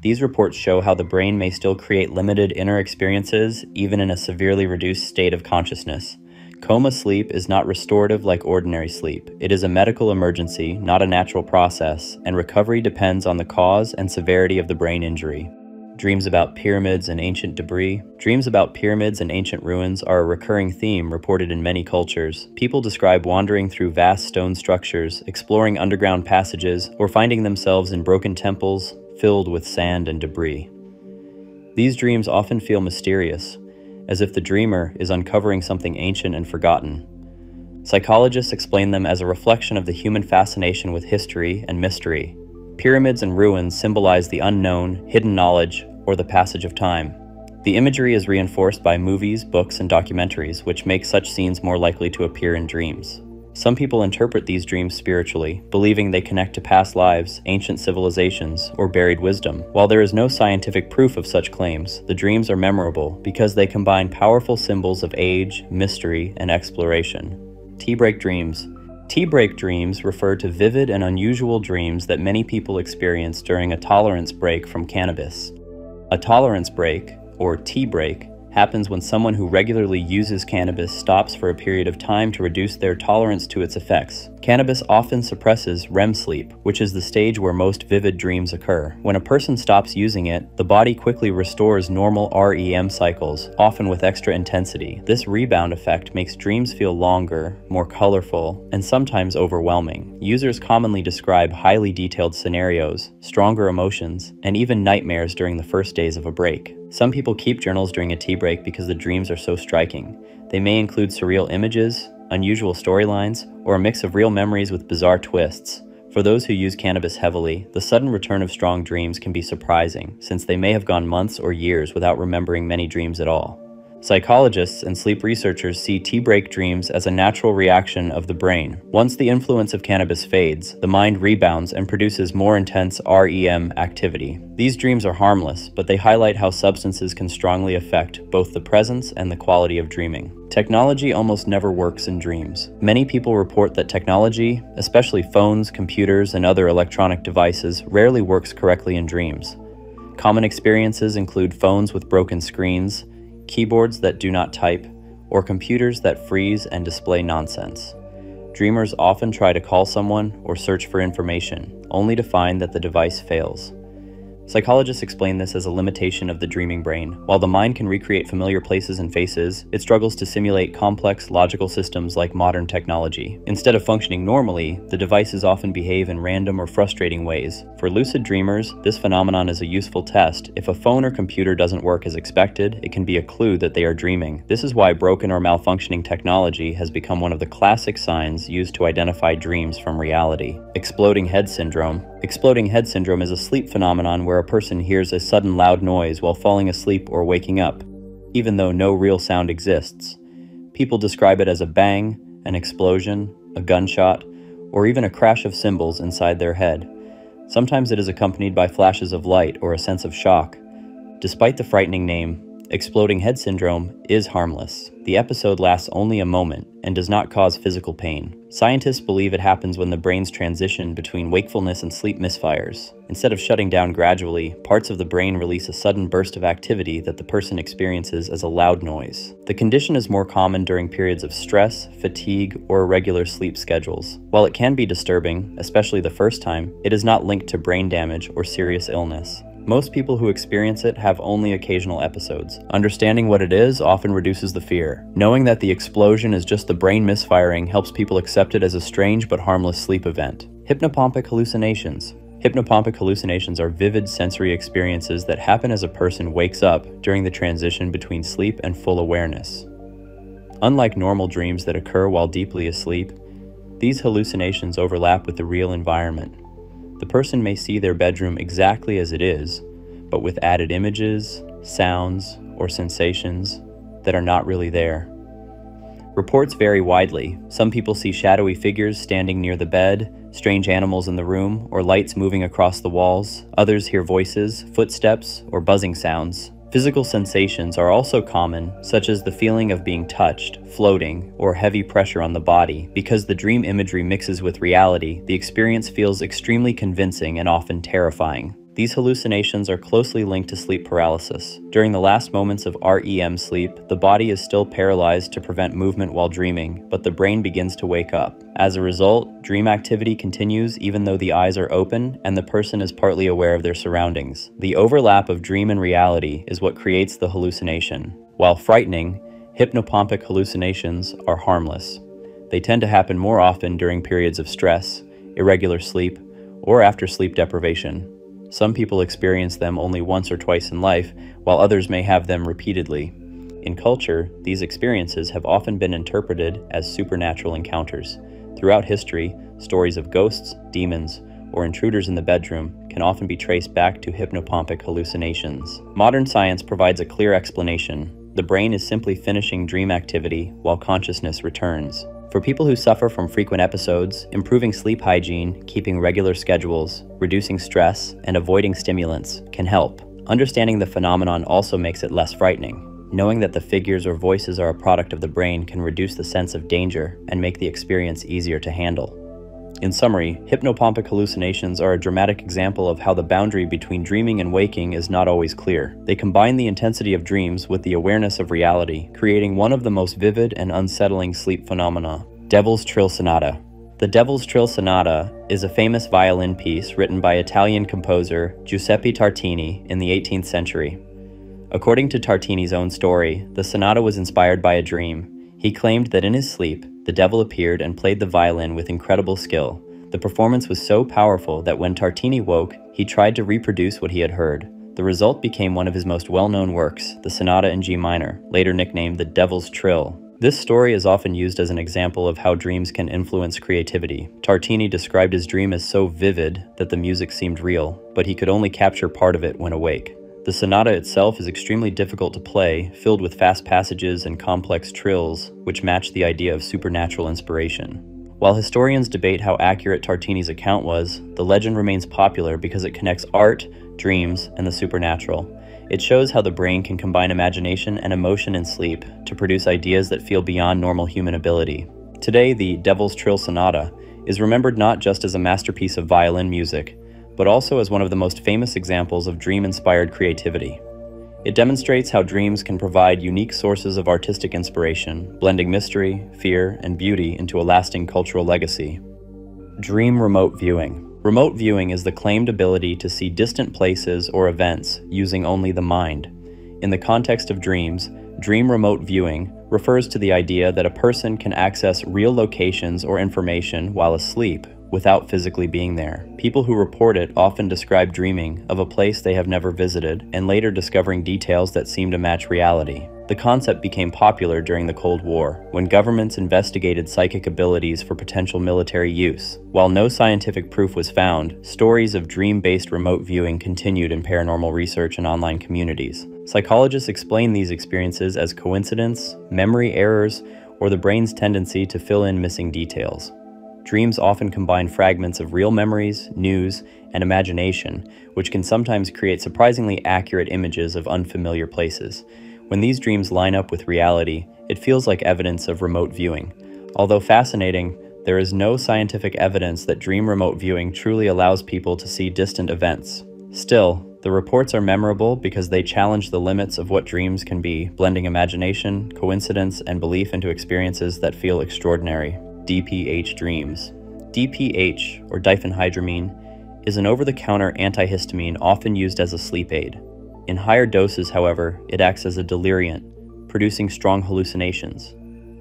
These reports show how the brain may still create limited inner experiences even in a severely reduced state of consciousness. Coma sleep is not restorative like ordinary sleep. It is a medical emergency, not a natural process, and recovery depends on the cause and severity of the brain injury. Dreams about pyramids and ancient debris. Dreams about pyramids and ancient ruins are a recurring theme reported in many cultures. People describe wandering through vast stone structures, exploring underground passages, or finding themselves in broken temples filled with sand and debris. These dreams often feel mysterious, as if the dreamer is uncovering something ancient and forgotten. Psychologists explain them as a reflection of the human fascination with history and mystery. Pyramids and ruins symbolize the unknown, hidden knowledge, or the passage of time. The imagery is reinforced by movies, books, and documentaries, which make such scenes more likely to appear in dreams. Some people interpret these dreams spiritually, believing they connect to past lives, ancient civilizations, or buried wisdom. While there is no scientific proof of such claims, the dreams are memorable because they combine powerful symbols of age, mystery, and exploration. Tea break dreams. Tea break dreams refer to vivid and unusual dreams that many people experience during a tolerance break from cannabis. A tolerance break, or tea break, happens when someone who regularly uses cannabis stops for a period of time to reduce their tolerance to its effects. Cannabis often suppresses REM sleep, which is the stage where most vivid dreams occur. When a person stops using it, the body quickly restores normal REM cycles, often with extra intensity. This rebound effect makes dreams feel longer, more colorful, and sometimes overwhelming. Users commonly describe highly detailed scenarios, stronger emotions, and even nightmares during the first days of a break. Some people keep journals during a tea break because the dreams are so striking. They may include surreal images, unusual storylines, or a mix of real memories with bizarre twists. For those who use cannabis heavily, the sudden return of strong dreams can be surprising, since they may have gone months or years without remembering many dreams at all. Psychologists and sleep researchers see tea break dreams as a natural reaction of the brain. Once the influence of cannabis fades, the mind rebounds and produces more intense REM activity. These dreams are harmless, but they highlight how substances can strongly affect both the presence and the quality of dreaming. Technology almost never works in dreams. Many people report that technology, especially phones, computers, and other electronic devices, rarely works correctly in dreams. Common experiences include phones with broken screens, keyboards that do not type, or computers that freeze and display nonsense. Dreamers often try to call someone or search for information, only to find that the device fails. Psychologists explain this as a limitation of the dreaming brain. While the mind can recreate familiar places and faces, it struggles to simulate complex, logical systems like modern technology. Instead of functioning normally, the devices often behave in random or frustrating ways. For lucid dreamers, this phenomenon is a useful test. If a phone or computer doesn't work as expected, it can be a clue that they are dreaming. This is why broken or malfunctioning technology has become one of the classic signs used to identify dreams from reality. Exploding head syndrome. Exploding head syndrome is a sleep phenomenon where a person hears a sudden loud noise while falling asleep or waking up, even though no real sound exists. People describe it as a bang, an explosion, a gunshot, or even a crash of cymbals inside their head. Sometimes it is accompanied by flashes of light or a sense of shock. Despite the frightening name, exploding head syndrome is harmless. The episode lasts only a moment and does not cause physical pain. Scientists believe it happens when the brain's transition between wakefulness and sleep misfires. Instead of shutting down gradually, parts of the brain release a sudden burst of activity that the person experiences as a loud noise. The condition is more common during periods of stress, fatigue, or irregular sleep schedules. While it can be disturbing, especially the first time, it is not linked to brain damage or serious illness. Most people who experience it have only occasional episodes. Understanding what it is often reduces the fear. Knowing that the explosion is just the brain misfiring helps people accept it as a strange but harmless sleep event. Hypnopompic hallucinations. Hypnopompic hallucinations are vivid sensory experiences that happen as a person wakes up during the transition between sleep and full awareness. Unlike normal dreams that occur while deeply asleep, these hallucinations overlap with the real environment. The person may see their bedroom exactly as it is, but with added images, sounds, or sensations that are not really there. Reports vary widely. Some people see shadowy figures standing near the bed, strange animals in the room, or lights moving across the walls. Others hear voices, footsteps, or buzzing sounds. Physical sensations are also common, such as the feeling of being touched, floating, or heavy pressure on the body. Because the dream imagery mixes with reality, the experience feels extremely convincing and often terrifying. These hallucinations are closely linked to sleep paralysis. During the last moments of REM sleep, the body is still paralyzed to prevent movement while dreaming, but the brain begins to wake up. As a result, dream activity continues even though the eyes are open and the person is partly aware of their surroundings. The overlap of dream and reality is what creates the hallucination. While frightening, hypnopompic hallucinations are harmless. They tend to happen more often during periods of stress, irregular sleep, or after sleep deprivation. Some people experience them only once or twice in life, while others may have them repeatedly. In culture, these experiences have often been interpreted as supernatural encounters. Throughout history, stories of ghosts, demons, or intruders in the bedroom can often be traced back to hypnopompic hallucinations. Modern science provides a clear explanation. The brain is simply finishing dream activity while consciousness returns. For people who suffer from frequent episodes, improving sleep hygiene, keeping regular schedules, reducing stress, and avoiding stimulants can help. Understanding the phenomenon also makes it less frightening. Knowing that the figures or voices are a product of the brain can reduce the sense of danger and make the experience easier to handle. In summary, hypnopompic hallucinations are a dramatic example of how the boundary between dreaming and waking is not always clear. They combine the intensity of dreams with the awareness of reality, creating one of the most vivid and unsettling sleep phenomena. Devil's Trill Sonata. The Devil's Trill Sonata is a famous violin piece written by Italian composer Giuseppe Tartini in the 18th century. According to Tartini's own story, the sonata was inspired by a dream. He claimed that in his sleep, the devil appeared and played the violin with incredible skill. The performance was so powerful that when Tartini woke, he tried to reproduce what he had heard. The result became one of his most well-known works, the Sonata in G minor, later nicknamed the Devil's Trill. This story is often used as an example of how dreams can influence creativity. Tartini described his dream as so vivid that the music seemed real, but he could only capture part of it when awake. The sonata itself is extremely difficult to play, filled with fast passages and complex trills, which match the idea of supernatural inspiration. While historians debate how accurate Tartini's account was, the legend remains popular because it connects art, dreams, and the supernatural. It shows how the brain can combine imagination and emotion in sleep to produce ideas that feel beyond normal human ability. Today, the Devil's Trill Sonata is remembered not just as a masterpiece of violin music, but also as one of the most famous examples of dream-inspired creativity. It demonstrates how dreams can provide unique sources of artistic inspiration, blending mystery, fear, and beauty into a lasting cultural legacy. Dream remote viewing. Remote viewing is the claimed ability to see distant places or events using only the mind. In the context of dreams, dream remote viewing refers to the idea that a person can access real locations or information while asleep, without physically being there. People who report it often describe dreaming of a place they have never visited and later discovering details that seem to match reality. The concept became popular during the Cold War, when governments investigated psychic abilities for potential military use. While no scientific proof was found, stories of dream-based remote viewing continued in paranormal research and online communities. Psychologists explain these experiences as coincidence, memory errors, or the brain's tendency to fill in missing details. Dreams often combine fragments of real memories, news, and imagination, which can sometimes create surprisingly accurate images of unfamiliar places. When these dreams line up with reality, it feels like evidence of remote viewing. Although fascinating, there is no scientific evidence that dream remote viewing truly allows people to see distant events. Still, the reports are memorable because they challenge the limits of what dreams can be, blending imagination, coincidence, and belief into experiences that feel extraordinary. DPH Dreams. DPH, or diphenhydramine, is an over-the-counter antihistamine often used as a sleep aid. In higher doses, however, it acts as a deliriant, producing strong hallucinations.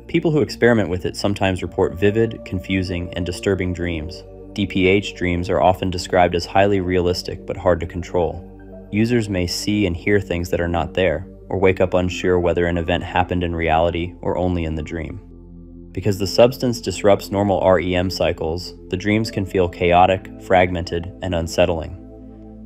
People who experiment with it sometimes report vivid, confusing, and disturbing dreams. DPH dreams are often described as highly realistic but hard to control. Users may see and hear things that are not there, or wake up unsure whether an event happened in reality or only in the dream. Because the substance disrupts normal REM cycles, the dreams can feel chaotic, fragmented, and unsettling.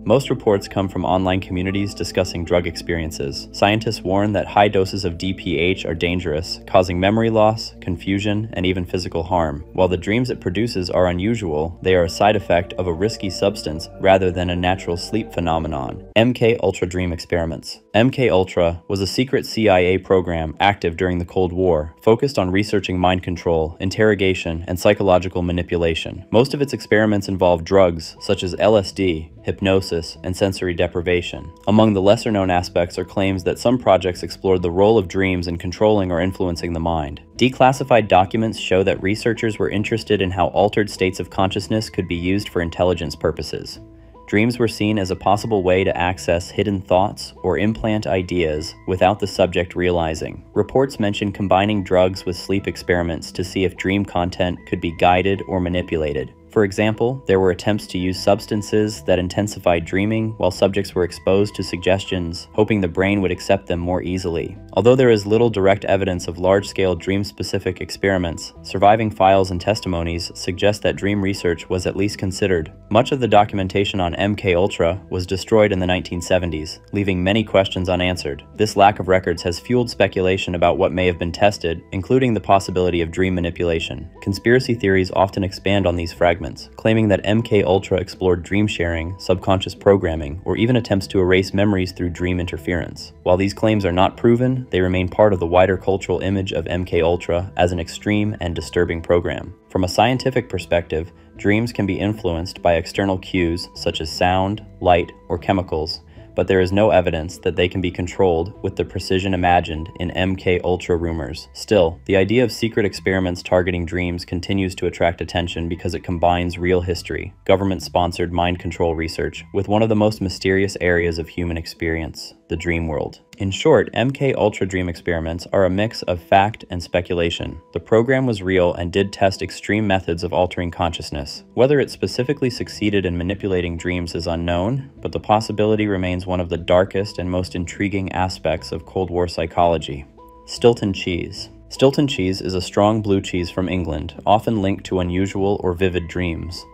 Most reports come from online communities discussing drug experiences. Scientists warn that high doses of DPH are dangerous, causing memory loss, confusion, and even physical harm. While the dreams it produces are unusual, they are a side effect of a risky substance rather than a natural sleep phenomenon. MK-Ultra Dream Experiments. MK-Ultra was a secret CIA program active during the Cold War, focused on researching mind control, interrogation, and psychological manipulation. Most of its experiments involved drugs such as LSD, hypnosis, and sensory deprivation. Among the lesser-known aspects are claims that some projects explored the role of dreams in controlling or influencing the mind. Declassified documents show that researchers were interested in how altered states of consciousness could be used for intelligence purposes. Dreams were seen as a possible way to access hidden thoughts or implant ideas without the subject realizing. Reports mention combining drugs with sleep experiments to see if dream content could be guided or manipulated. For example, there were attempts to use substances that intensified dreaming while subjects were exposed to suggestions, hoping the brain would accept them more easily. Although there is little direct evidence of large-scale dream-specific experiments, surviving files and testimonies suggest that dream research was at least considered. Much of the documentation on MK-Ultra was destroyed in the 1970s, leaving many questions unanswered. This lack of records has fueled speculation about what may have been tested, including the possibility of dream manipulation. Conspiracy theories often expand on these fragments, claiming that MK-Ultra explored dream sharing, subconscious programming, or even attempts to erase memories through dream interference. While these claims are not proven, they remain part of the wider cultural image of MK-Ultra as an extreme and disturbing program. From a scientific perspective, dreams can be influenced by external cues such as sound, light, or chemicals, but there is no evidence that they can be controlled with the precision imagined in MK-Ultra rumors. Still, the idea of secret experiments targeting dreams continues to attract attention because it combines real history, government-sponsored mind control research, with one of the most mysterious areas of human experience, the dream world. In short, MK-Ultra dream experiments are a mix of fact and speculation. The program was real and did test extreme methods of altering consciousness. Whether it specifically succeeded in manipulating dreams is unknown, but the possibility remains one of the darkest and most intriguing aspects of Cold War psychology. Stilton Cheese. Stilton cheese is a strong blue cheese from England, often linked to unusual or vivid dreams.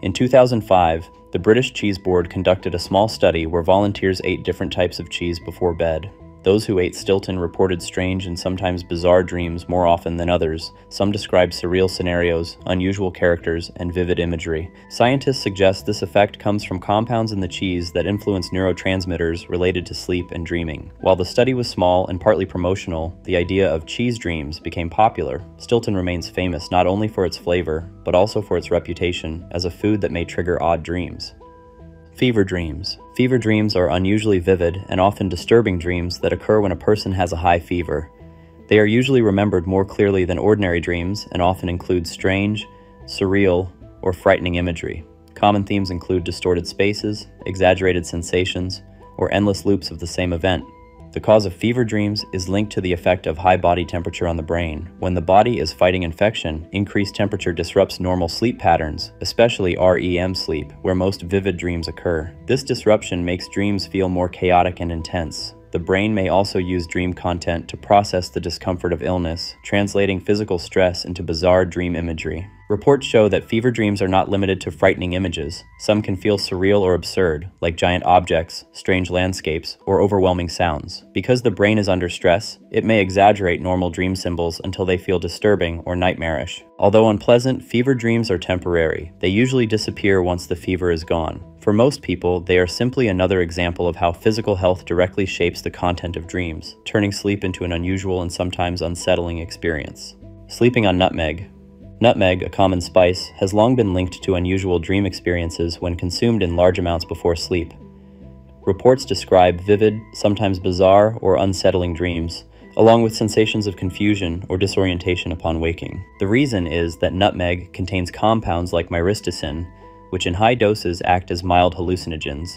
In 2005, the British Cheese Board conducted a small study where volunteers ate different types of cheese before bed. Those who ate Stilton reported strange and sometimes bizarre dreams more often than others. Some described surreal scenarios, unusual characters, and vivid imagery. Scientists suggest this effect comes from compounds in the cheese that influence neurotransmitters related to sleep and dreaming. While the study was small and partly promotional, the idea of cheese dreams became popular. Stilton remains famous not only for its flavor, but also for its reputation as a food that may trigger odd dreams. Fever dreams. Fever dreams are unusually vivid and often disturbing dreams that occur when a person has a high fever. They are usually remembered more clearly than ordinary dreams and often include strange, surreal, or frightening imagery. Common themes include distorted spaces, exaggerated sensations, or endless loops of the same event. The cause of fever dreams is linked to the effect of high body temperature on the brain. When the body is fighting infection, increased temperature disrupts normal sleep patterns, especially REM sleep, where most vivid dreams occur. This disruption makes dreams feel more chaotic and intense. The brain may also use dream content to process the discomfort of illness, translating physical stress into bizarre dream imagery. Reports show that fever dreams are not limited to frightening images. Some can feel surreal or absurd, like giant objects, strange landscapes, or overwhelming sounds. Because the brain is under stress, it may exaggerate normal dream symbols until they feel disturbing or nightmarish. Although unpleasant, fever dreams are temporary. They usually disappear once the fever is gone. For most people, they are simply another example of how physical health directly shapes the content of dreams, turning sleep into an unusual and sometimes unsettling experience. Sleeping on nutmeg. Nutmeg, a common spice, has long been linked to unusual dream experiences when consumed in large amounts before sleep. Reports describe vivid, sometimes bizarre or unsettling dreams, along with sensations of confusion or disorientation upon waking. The reason is that nutmeg contains compounds like myristicin, which in high doses act as mild hallucinogens.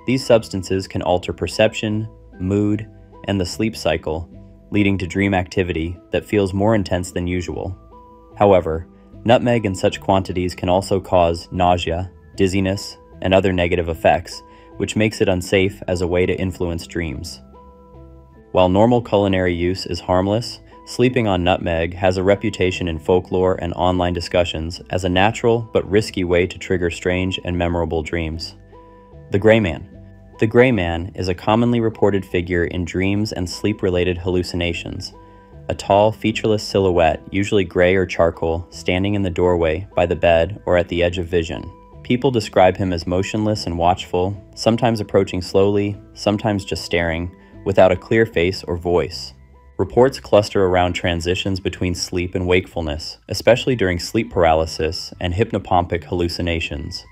These substances can alter perception, mood, and the sleep cycle, leading to dream activity that feels more intense than usual. However, nutmeg in such quantities can also cause nausea, dizziness, and other negative effects, which makes it unsafe as a way to influence dreams. While normal culinary use is harmless, sleeping on nutmeg has a reputation in folklore and online discussions as a natural but risky way to trigger strange and memorable dreams. The Gray Man. The Gray Man is a commonly reported figure in dreams and sleep-related hallucinations. A tall, featureless silhouette, usually gray or charcoal, standing in the doorway, by the bed, or at the edge of vision. People describe him as motionless and watchful, sometimes approaching slowly, sometimes just staring, without a clear face or voice. Reports cluster around transitions between sleep and wakefulness, especially during sleep paralysis and hypnopompic hallucinations.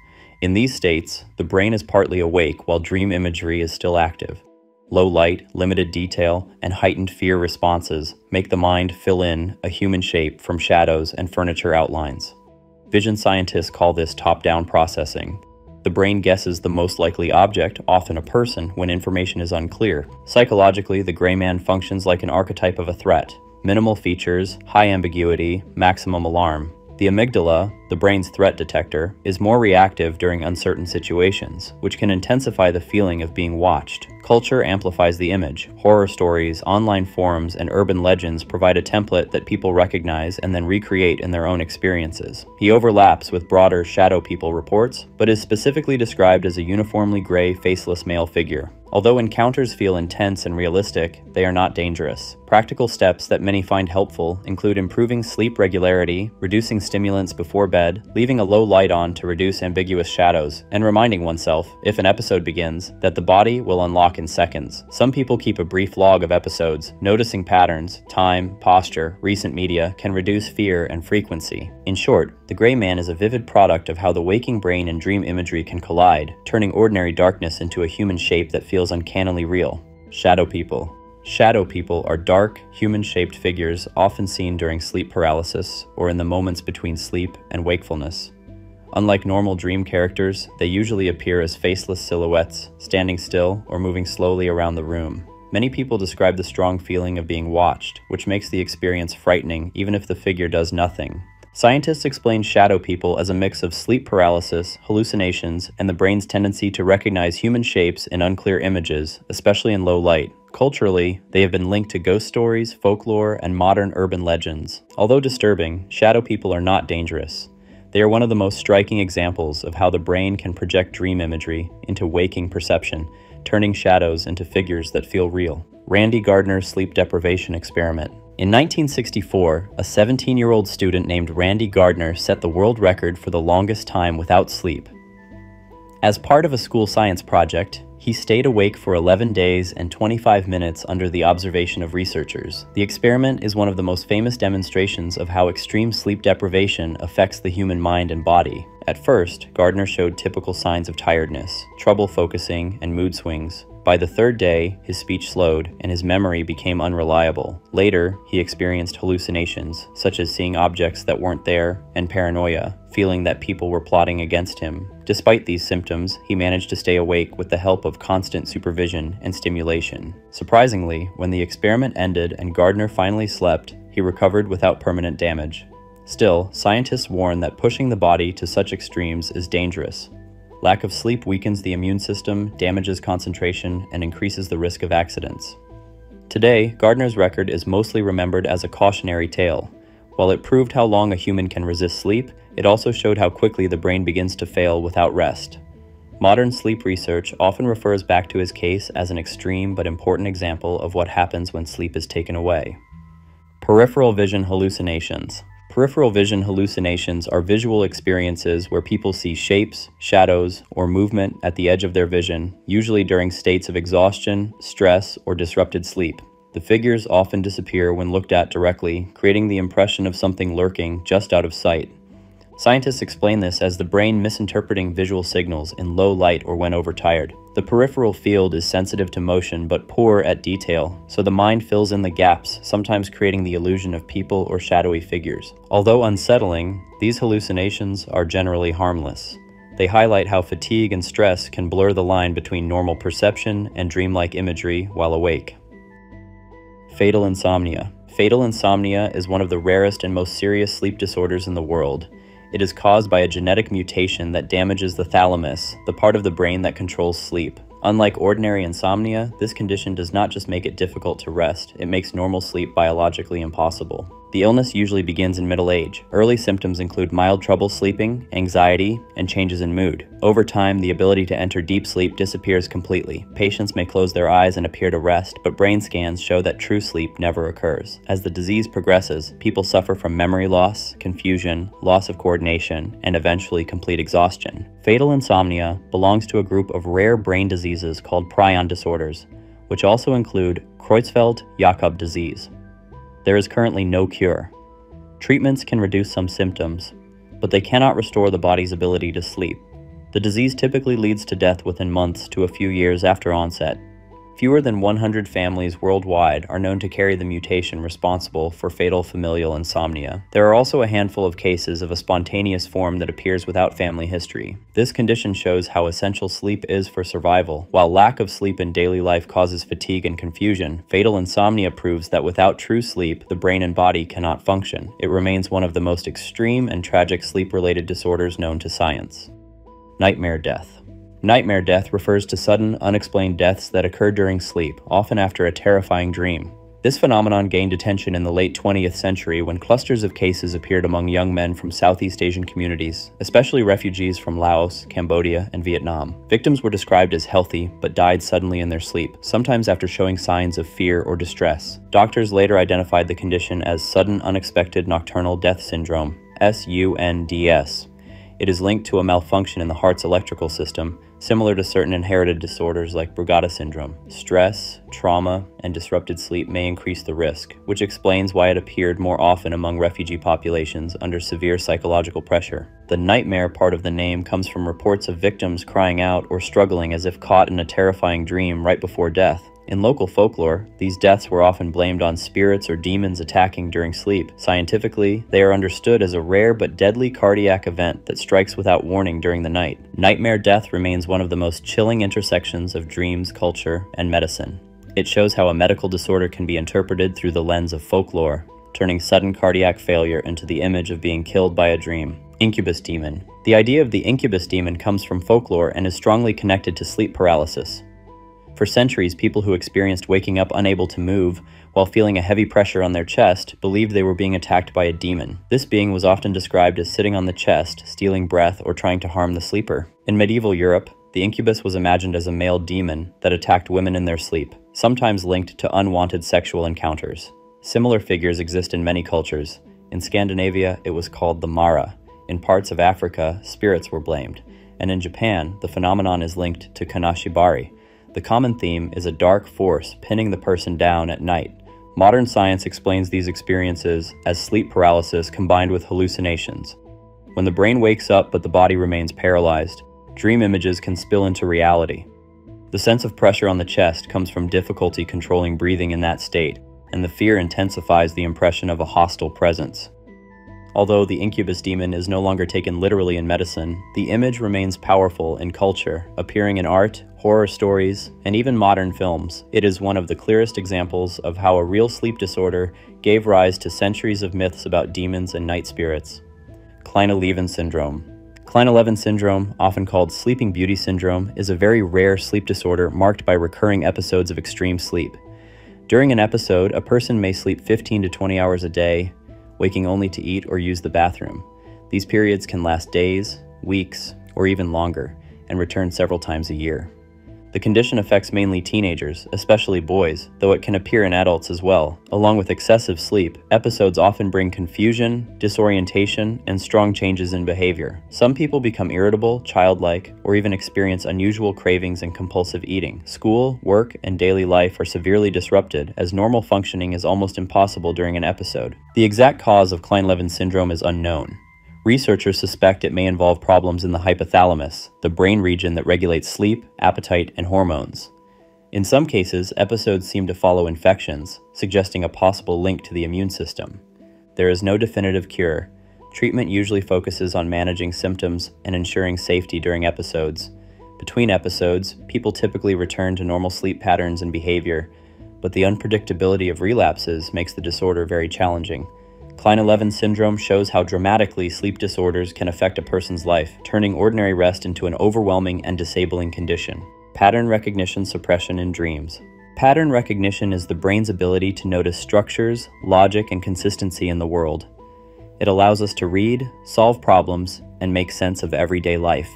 In these states, the brain is partly awake while dream imagery is still active. Low light, limited detail, and heightened fear responses make the mind fill in a human shape from shadows and furniture outlines. Vision scientists call this top-down processing. The brain guesses the most likely object, often a person, when information is unclear. Psychologically, the Gray Man functions like an archetype of a threat. Minimal features, high ambiguity, maximum alarm. The amygdala, the brain's threat detector, is more reactive during uncertain situations, which can intensify the feeling of being watched. Culture amplifies the image. Horror stories, online forums, and urban legends provide a template that people recognize and then recreate in their own experiences. He overlaps with broader shadow people reports, but is specifically described as a uniformly gray, faceless male figure. Although encounters feel intense and realistic, they are not dangerous. Practical steps that many find helpful include improving sleep regularity, reducing stimulants before bed, leaving a low light on to reduce ambiguous shadows, and reminding oneself, if an episode begins, that the body will unlock in seconds. Some people keep a brief log of episodes. Noticing patterns, time, posture, recent media can reduce fear and frequency. In short, the Gray Man is a vivid product of how the waking brain and dream imagery can collide, turning ordinary darkness into a human shape that feels uncannily real. Shadow people. Shadow people are dark, human-shaped figures often seen during sleep paralysis or in the moments between sleep and wakefulness. Unlike normal dream characters, they usually appear as faceless silhouettes, standing still or moving slowly around the room. Many people describe the strong feeling of being watched, which makes the experience frightening even if the figure does nothing. Scientists explain shadow people as a mix of sleep paralysis, hallucinations, and the brain's tendency to recognize human shapes in unclear images, especially in low light. Culturally, they have been linked to ghost stories, folklore, and modern urban legends. Although disturbing, shadow people are not dangerous. They are one of the most striking examples of how the brain can project dream imagery into waking perception, turning shadows into figures that feel real. Randy Gardner's sleep deprivation experiment. In 1964, a 17-year-old student named Randy Gardner set the world record for the longest time without sleep. As part of a school science project, he stayed awake for 11 days and 25 minutes under the observation of researchers. The experiment is one of the most famous demonstrations of how extreme sleep deprivation affects the human mind and body. At first, Gardner showed typical signs of tiredness, trouble focusing, and mood swings. By the third day, his speech slowed and his memory became unreliable. Later, he experienced hallucinations, such as seeing objects that weren't there, and paranoia, feeling that people were plotting against him. Despite these symptoms, he managed to stay awake with the help of constant supervision and stimulation. Surprisingly, when the experiment ended and Gardner finally slept, he recovered without permanent damage. Still, scientists warn that pushing the body to such extremes is dangerous. Lack of sleep weakens the immune system, damages concentration, and increases the risk of accidents. Today, Gardner's record is mostly remembered as a cautionary tale. While it proved how long a human can resist sleep, it also showed how quickly the brain begins to fail without rest. Modern sleep research often refers back to his case as an extreme but important example of what happens when sleep is taken away. Peripheral vision hallucinations. Peripheral vision hallucinations are visual experiences where people see shapes, shadows, or movement at the edge of their vision, usually during states of exhaustion, stress, or disrupted sleep. The figures often disappear when looked at directly, creating the impression of something lurking just out of sight. Scientists explain this as the brain misinterpreting visual signals in low light or when overtired. The peripheral field is sensitive to motion but poor at detail, so the mind fills in the gaps, sometimes creating the illusion of people or shadowy figures. Although unsettling, these hallucinations are generally harmless. They highlight how fatigue and stress can blur the line between normal perception and dreamlike imagery while awake. Fatal insomnia. Fatal insomnia is one of the rarest and most serious sleep disorders in the world. It is caused by a genetic mutation that damages the thalamus, the part of the brain that controls sleep. Unlike ordinary insomnia, this condition does not just make it difficult to rest, it makes normal sleep biologically impossible. The illness usually begins in middle age. Early symptoms include mild trouble sleeping, anxiety, and changes in mood. Over time, the ability to enter deep sleep disappears completely. Patients may close their eyes and appear to rest, but brain scans show that true sleep never occurs. As the disease progresses, people suffer from memory loss, confusion, loss of coordination, and eventually complete exhaustion. Fatal insomnia belongs to a group of rare brain diseases called prion disorders, which also include Creutzfeldt-Jakob disease. There is currently no cure. Treatments can reduce some symptoms, but they cannot restore the body's ability to sleep. The disease typically leads to death within months to a few years after onset. Fewer than 100 families worldwide are known to carry the mutation responsible for fatal familial insomnia. There are also a handful of cases of a spontaneous form that appears without family history. This condition shows how essential sleep is for survival. While lack of sleep in daily life causes fatigue and confusion, fatal insomnia proves that without true sleep, the brain and body cannot function. It remains one of the most extreme and tragic sleep-related disorders known to science. Nightmare death. Nightmare death refers to sudden, unexplained deaths that occur during sleep, often after a terrifying dream. This phenomenon gained attention in the late 20th century when clusters of cases appeared among young men from Southeast Asian communities, especially refugees from Laos, Cambodia, and Vietnam. Victims were described as healthy, but died suddenly in their sleep, sometimes after showing signs of fear or distress. Doctors later identified the condition as Sudden Unexpected Nocturnal Death Syndrome, SUNDS. It is linked to a malfunction in the heart's electrical system, similar to certain inherited disorders like Brugada syndrome. Stress, trauma, and disrupted sleep may increase the risk, which explains why it appeared more often among refugee populations under severe psychological pressure. The nightmare part of the name comes from reports of victims crying out or struggling as if caught in a terrifying dream right before death. In local folklore, these deaths were often blamed on spirits or demons attacking during sleep. Scientifically, they are understood as a rare but deadly cardiac event that strikes without warning during the night. Nightmare death remains one of the most chilling intersections of dreams, culture, and medicine. It shows how a medical disorder can be interpreted through the lens of folklore, turning sudden cardiac failure into the image of being killed by a dream. Incubus Demon. The idea of the Incubus Demon comes from folklore and is strongly connected to sleep paralysis. For centuries, people who experienced waking up unable to move while feeling a heavy pressure on their chest believed they were being attacked by a demon. This being was often described as sitting on the chest, stealing breath, or trying to harm the sleeper. In medieval Europe, the incubus was imagined as a male demon that attacked women in their sleep, sometimes linked to unwanted sexual encounters. Similar figures exist in many cultures. In Scandinavia, it was called the Mara. In parts of Africa, spirits were blamed. And in Japan, the phenomenon is linked to kanashibari. The common theme is a dark force pinning the person down at night. Modern science explains these experiences as sleep paralysis combined with hallucinations. When the brain wakes up but the body remains paralyzed, dream images can spill into reality. The sense of pressure on the chest comes from difficulty controlling breathing in that state, and the fear intensifies the impression of a hostile presence. Although the incubus demon is no longer taken literally in medicine, the image remains powerful in culture, appearing in art, horror stories, and even modern films. It is one of the clearest examples of how a real sleep disorder gave rise to centuries of myths about demons and night spirits. Kleine-Levin syndrome. Kleine-Levin syndrome, often called Sleeping Beauty syndrome, is a very rare sleep disorder marked by recurring episodes of extreme sleep. During an episode, a person may sleep 15 to 20 hours a day, waking only to eat or use the bathroom. These periods can last days, weeks, or even longer, and return several times a year. The condition affects mainly teenagers, especially boys, though it can appear in adults as well. Along with excessive sleep, episodes often bring confusion, disorientation, and strong changes in behavior. Some people become irritable, childlike, or even experience unusual cravings and compulsive eating. School, work, and daily life are severely disrupted, as normal functioning is almost impossible during an episode. The exact cause of Kleine-Levin syndrome is unknown. Researchers suspect it may involve problems in the hypothalamus, the brain region that regulates sleep, appetite, and hormones. In some cases, episodes seem to follow infections, suggesting a possible link to the immune system. There is no definitive cure. Treatment usually focuses on managing symptoms and ensuring safety during episodes. Between episodes, people typically return to normal sleep patterns and behavior, but the unpredictability of relapses makes the disorder very challenging. Klein-11 syndrome shows how dramatically sleep disorders can affect a person's life, turning ordinary rest into an overwhelming and disabling condition. Pattern recognition suppression in dreams. Pattern recognition is the brain's ability to notice structures, logic, and consistency in the world. It allows us to read, solve problems, and make sense of everyday life.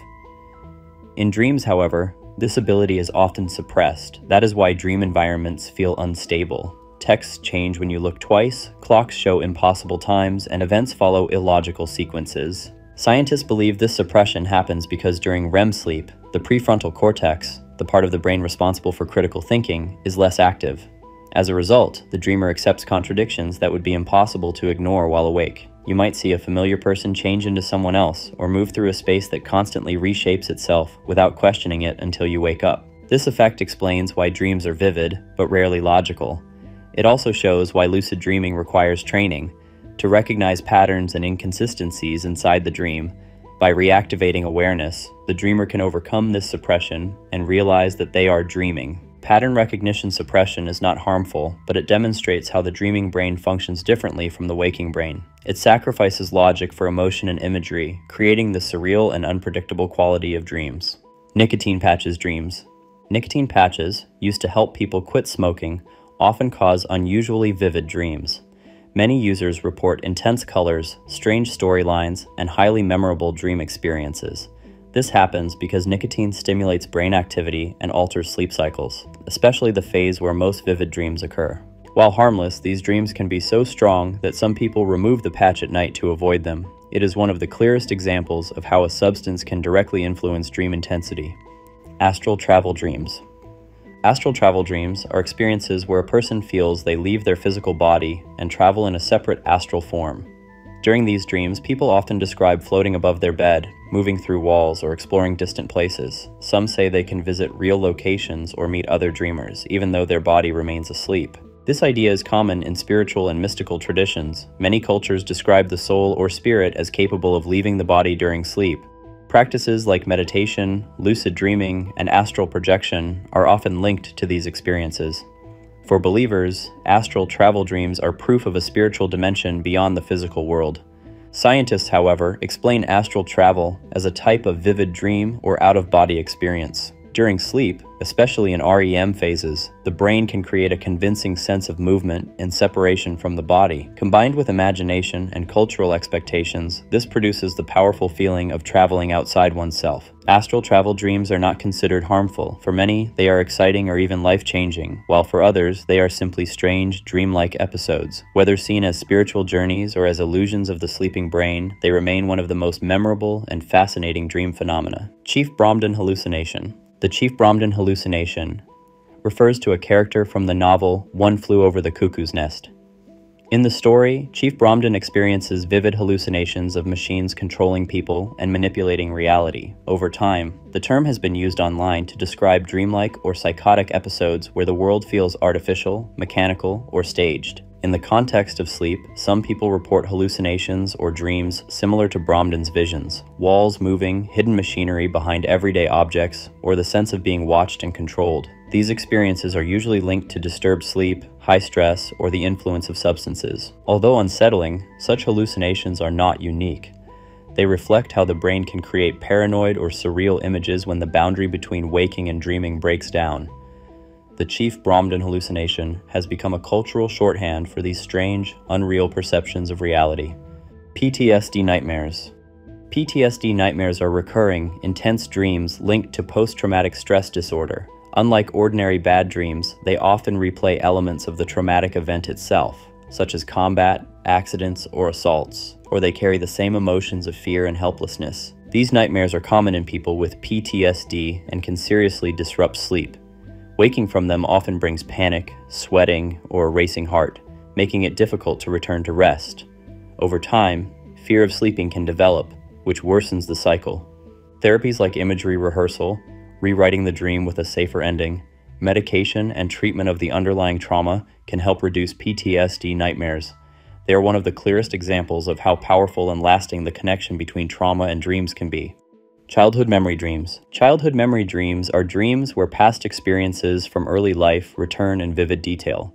In dreams, however, this ability is often suppressed. That is why dream environments feel unstable. Texts change when you look twice, clocks show impossible times, and events follow illogical sequences. Scientists believe this suppression happens because during REM sleep, the prefrontal cortex, the part of the brain responsible for critical thinking, is less active. As a result, the dreamer accepts contradictions that would be impossible to ignore while awake. You might see a familiar person change into someone else, or move through a space that constantly reshapes itself without questioning it until you wake up. This effect explains why dreams are vivid, but rarely logical. It also shows why lucid dreaming requires training to recognize patterns and inconsistencies inside the dream. By reactivating awareness, the dreamer can overcome this suppression and realize that they are dreaming. Pattern recognition suppression is not harmful, but it demonstrates how the dreaming brain functions differently from the waking brain. It sacrifices logic for emotion and imagery, creating the surreal and unpredictable quality of dreams. Nicotine patches dreams. Nicotine patches, used to help people quit smoking, often cause unusually vivid dreams. Many users report intense colors, strange storylines, and highly memorable dream experiences. This happens because nicotine stimulates brain activity and alters sleep cycles, especially the phase where most vivid dreams occur. While harmless, these dreams can be so strong that some people remove the patch at night to avoid them. It is one of the clearest examples of how a substance can directly influence dream intensity. Astral travel dreams. Astral travel dreams are experiences where a person feels they leave their physical body and travel in a separate astral form. During these dreams, people often describe floating above their bed, moving through walls, or exploring distant places. Some say they can visit real locations or meet other dreamers, even though their body remains asleep. This idea is common in spiritual and mystical traditions. Many cultures describe the soul or spirit as capable of leaving the body during sleep. Practices like meditation, lucid dreaming, and astral projection are often linked to these experiences. For believers, astral travel dreams are proof of a spiritual dimension beyond the physical world. Scientists, however, explain astral travel as a type of vivid dream or out-of-body experience. During sleep, especially in REM phases, the brain can create a convincing sense of movement and separation from the body. Combined with imagination and cultural expectations, this produces the powerful feeling of traveling outside oneself. Astral travel dreams are not considered harmful. For many, they are exciting or even life-changing, while for others, they are simply strange, dreamlike episodes. Whether seen as spiritual journeys or as illusions of the sleeping brain, they remain one of the most memorable and fascinating dream phenomena. Chief Bromden hallucination. The Chief Bromden hallucination refers to a character from the novel One Flew Over the Cuckoo's Nest. In the story, Chief Bromden experiences vivid hallucinations of machines controlling people and manipulating reality. Over time, the term has been used online to describe dreamlike or psychotic episodes where the world feels artificial, mechanical, or staged. In the context of sleep, some people report hallucinations or dreams similar to Bromden's visions: walls moving, hidden machinery behind everyday objects, or the sense of being watched and controlled. These experiences are usually linked to disturbed sleep, high stress, or the influence of substances. Although unsettling, such hallucinations are not unique. They reflect how the brain can create paranoid or surreal images when the boundary between waking and dreaming breaks down. The Chief Bromden hallucination has become a cultural shorthand for these strange, unreal perceptions of reality. PTSD nightmares. PTSD nightmares are recurring, intense dreams linked to post-traumatic stress disorder. Unlike ordinary bad dreams, they often replay elements of the traumatic event itself, such as combat, accidents, or assaults, or they carry the same emotions of fear and helplessness. These nightmares are common in people with PTSD and can seriously disrupt sleep. Waking from them often brings panic, sweating, or a racing heart, making it difficult to return to rest. Over time, fear of sleeping can develop, which worsens the cycle. Therapies like imagery rehearsal, rewriting the dream with a safer ending, medication, and treatment of the underlying trauma can help reduce PTSD nightmares. They are one of the clearest examples of how powerful and lasting the connection between trauma and dreams can be. Childhood memory dreams. Childhood memory dreams are dreams where past experiences from early life return in vivid detail.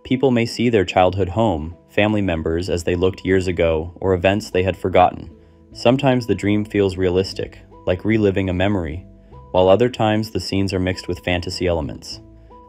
People may see their childhood home, family members as they looked years ago, or events they had forgotten. Sometimes the dream feels realistic, like reliving a memory, while other times the scenes are mixed with fantasy elements.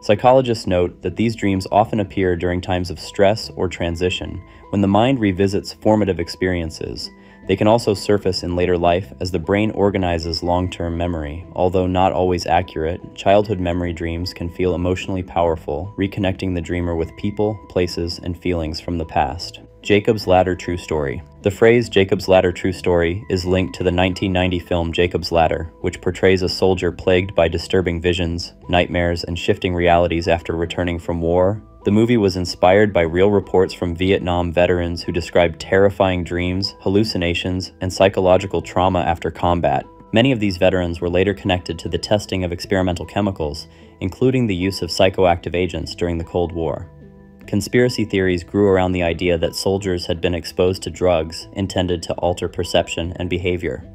Psychologists note that these dreams often appear during times of stress or transition, when the mind revisits formative experiences. They can also surface in later life as the brain organizes long-term memory. Although not always accurate, childhood memory dreams can feel emotionally powerful, reconnecting the dreamer with people, places, and feelings from the past. Jacob's Ladder True Story. The phrase Jacob's Ladder True Story is linked to the 1990 film Jacob's Ladder, which portrays a soldier plagued by disturbing visions, nightmares, and shifting realities after returning from war. The movie was inspired by real reports from Vietnam veterans who described terrifying dreams, hallucinations, and psychological trauma after combat. Many of these veterans were later connected to the testing of experimental chemicals, including the use of psychoactive agents during the Cold War. Conspiracy theories grew around the idea that soldiers had been exposed to drugs intended to alter perception and behavior.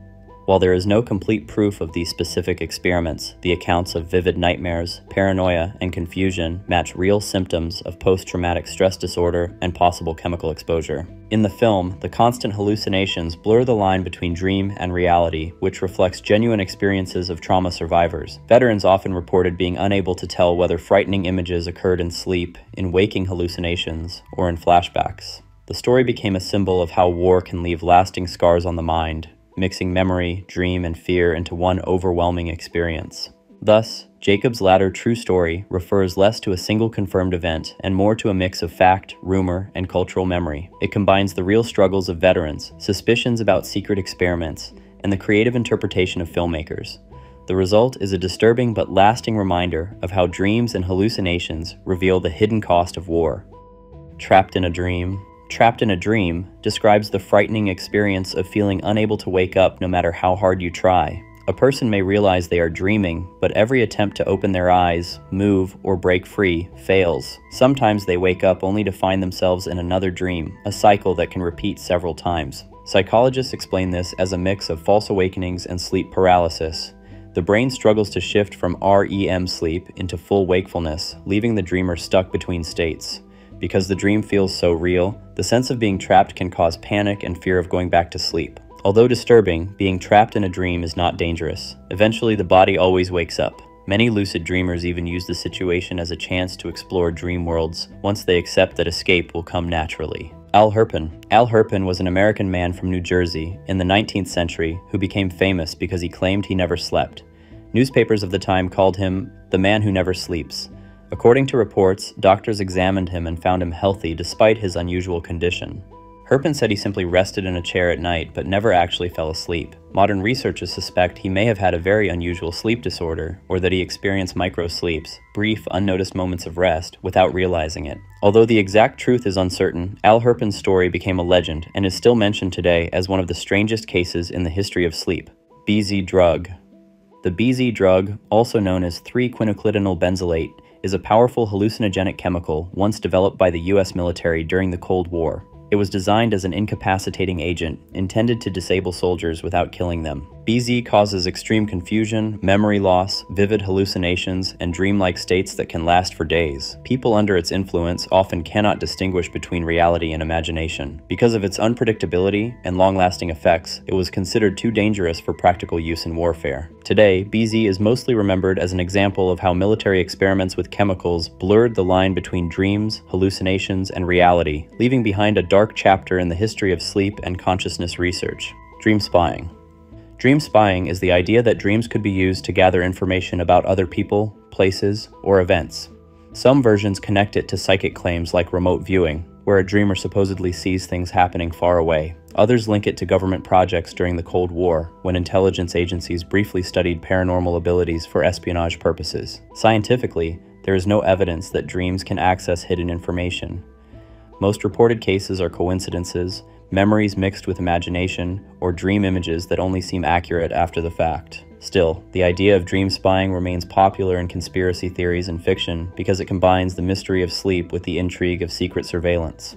While there is no complete proof of these specific experiments, the accounts of vivid nightmares, paranoia, and confusion match real symptoms of post-traumatic stress disorder and possible chemical exposure. In the film, the constant hallucinations blur the line between dream and reality, which reflects genuine experiences of trauma survivors. Veterans often reported being unable to tell whether frightening images occurred in sleep, in waking hallucinations, or in flashbacks. The story became a symbol of how war can leave lasting scars on the mind, mixing memory, dream, and fear into one overwhelming experience. Thus, Jacob's Ladder True Story refers less to a single confirmed event and more to a mix of fact, rumor, and cultural memory. It combines the real struggles of veterans, suspicions about secret experiments, and the creative interpretation of filmmakers. The result is a disturbing but lasting reminder of how dreams and hallucinations reveal the hidden cost of war. Trapped in a Dream. Trapped in a dream describes the frightening experience of feeling unable to wake up no matter how hard you try. A person may realize they are dreaming, but every attempt to open their eyes, move, or break free fails. Sometimes they wake up only to find themselves in another dream, a cycle that can repeat several times. Psychologists explain this as a mix of false awakenings and sleep paralysis. The brain struggles to shift from REM sleep into full wakefulness, leaving the dreamer stuck between states. Because the dream feels so real, the sense of being trapped can cause panic and fear of going back to sleep. Although disturbing, being trapped in a dream is not dangerous. Eventually, the body always wakes up. Many lucid dreamers even use the situation as a chance to explore dream worlds once they accept that escape will come naturally. Al Hirpin. Al Hirpin was an American man from New Jersey in the 19th century who became famous because he claimed he never slept. Newspapers of the time called him the man who never sleeps. According to reports, doctors examined him and found him healthy despite his unusual condition. Hirpin said he simply rested in a chair at night but never actually fell asleep. Modern researchers suspect he may have had a very unusual sleep disorder, or that he experienced microsleeps, brief, unnoticed moments of rest, without realizing it. Although the exact truth is uncertain, Al Hirpin's story became a legend and is still mentioned today as one of the strangest cases in the history of sleep. BZ drug. The BZ drug, also known as 3-quinaclidinol benzylate, is a powerful hallucinogenic chemical once developed by the US military during the Cold War. It was designed as an incapacitating agent, intended to disable soldiers without killing them. BZ causes extreme confusion, memory loss, vivid hallucinations, and dreamlike states that can last for days. People under its influence often cannot distinguish between reality and imagination. Because of its unpredictability and long-lasting effects, it was considered too dangerous for practical use in warfare. Today, BZ is mostly remembered as an example of how military experiments with chemicals blurred the line between dreams, hallucinations, and reality, leaving behind a dark chapter in the history of sleep and consciousness research. Dream spying. Dream spying is the idea that dreams could be used to gather information about other people, places, or events. Some versions connect it to psychic claims like remote viewing, where a dreamer supposedly sees things happening far away. Others link it to government projects during the Cold War, when intelligence agencies briefly studied paranormal abilities for espionage purposes. Scientifically, there is no evidence that dreams can access hidden information. Most reported cases are coincidences, memories mixed with imagination, or dream images that only seem accurate after the fact. Still, the idea of dream spying remains popular in conspiracy theories and fiction because it combines the mystery of sleep with the intrigue of secret surveillance.